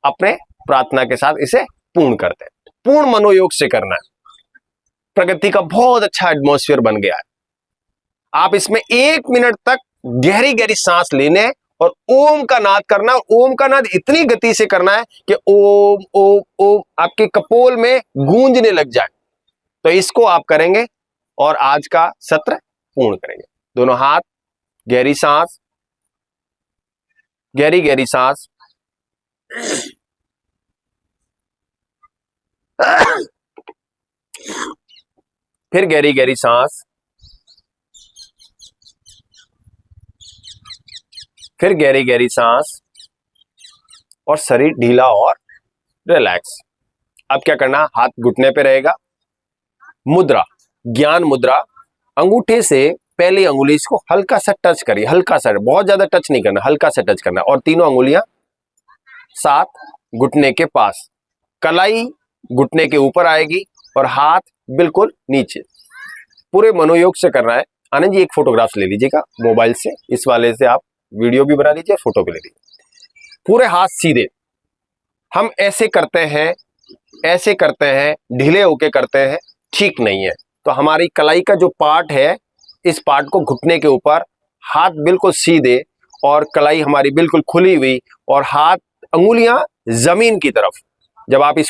अपने प्रार्थना के साथ इसे पूर्ण करते हैं। पूर्ण मनोयोग से करना है। प्रगति का बहुत अच्छा एटमॉस्फेयर बन गया है। आप इसमें 1 मिनट तक गहरी गहरी सांस लेने और ओम का नाद करना। ओम का नाद इतनी गति से करना है कि ओम ओम ओम आपके कपोल में गूंजने लग जाए। तो इसको आप करेंगे और आज का सत्र पूर्ण करेंगे। दोनों हाथ, गहरी सांस, गहरी गहरी सांस, फिर गहरी गहरी सांस, फिर गहरी गहरी सांस और शरीर ढीला और रिलैक्स। अब क्या करना, हाथ घुटने पे रहेगा, मुद्रा, ज्ञान मुद्रा, अंगूठे से पहली अंगुली इसको हल्का सा टच करिए, हल्का सा, बहुत ज्यादा टच नहीं करना, हल्का सा टच करना, और तीनों अंगुलियां साथ घुटने के पास, कलाई घुटने के ऊपर आएगी और हाथ बिल्कुल नीचे। पूरे मनोयोग से करना है। आनंद जी एक फोटोग्राफ ले लीजिएगा मोबाइल से, इस वाले से आप वीडियो भी बना लीजिए, फोटो भी ले लीजिए। पूरे हाथ सीधे, हम ऐसे करते हैं, ऐसे करते हैं, ढीले होके करते हैं, ठीक नहीं है। तो हमारी कलाई का जो पार्ट है, इस पार्ट को घुटने के ऊपर, हाथ बिल्कुल सीधे और कलाई हमारी बिल्कुल खुली हुई और हाथ अंगुलियां जमीन की तरफ। जब आप इस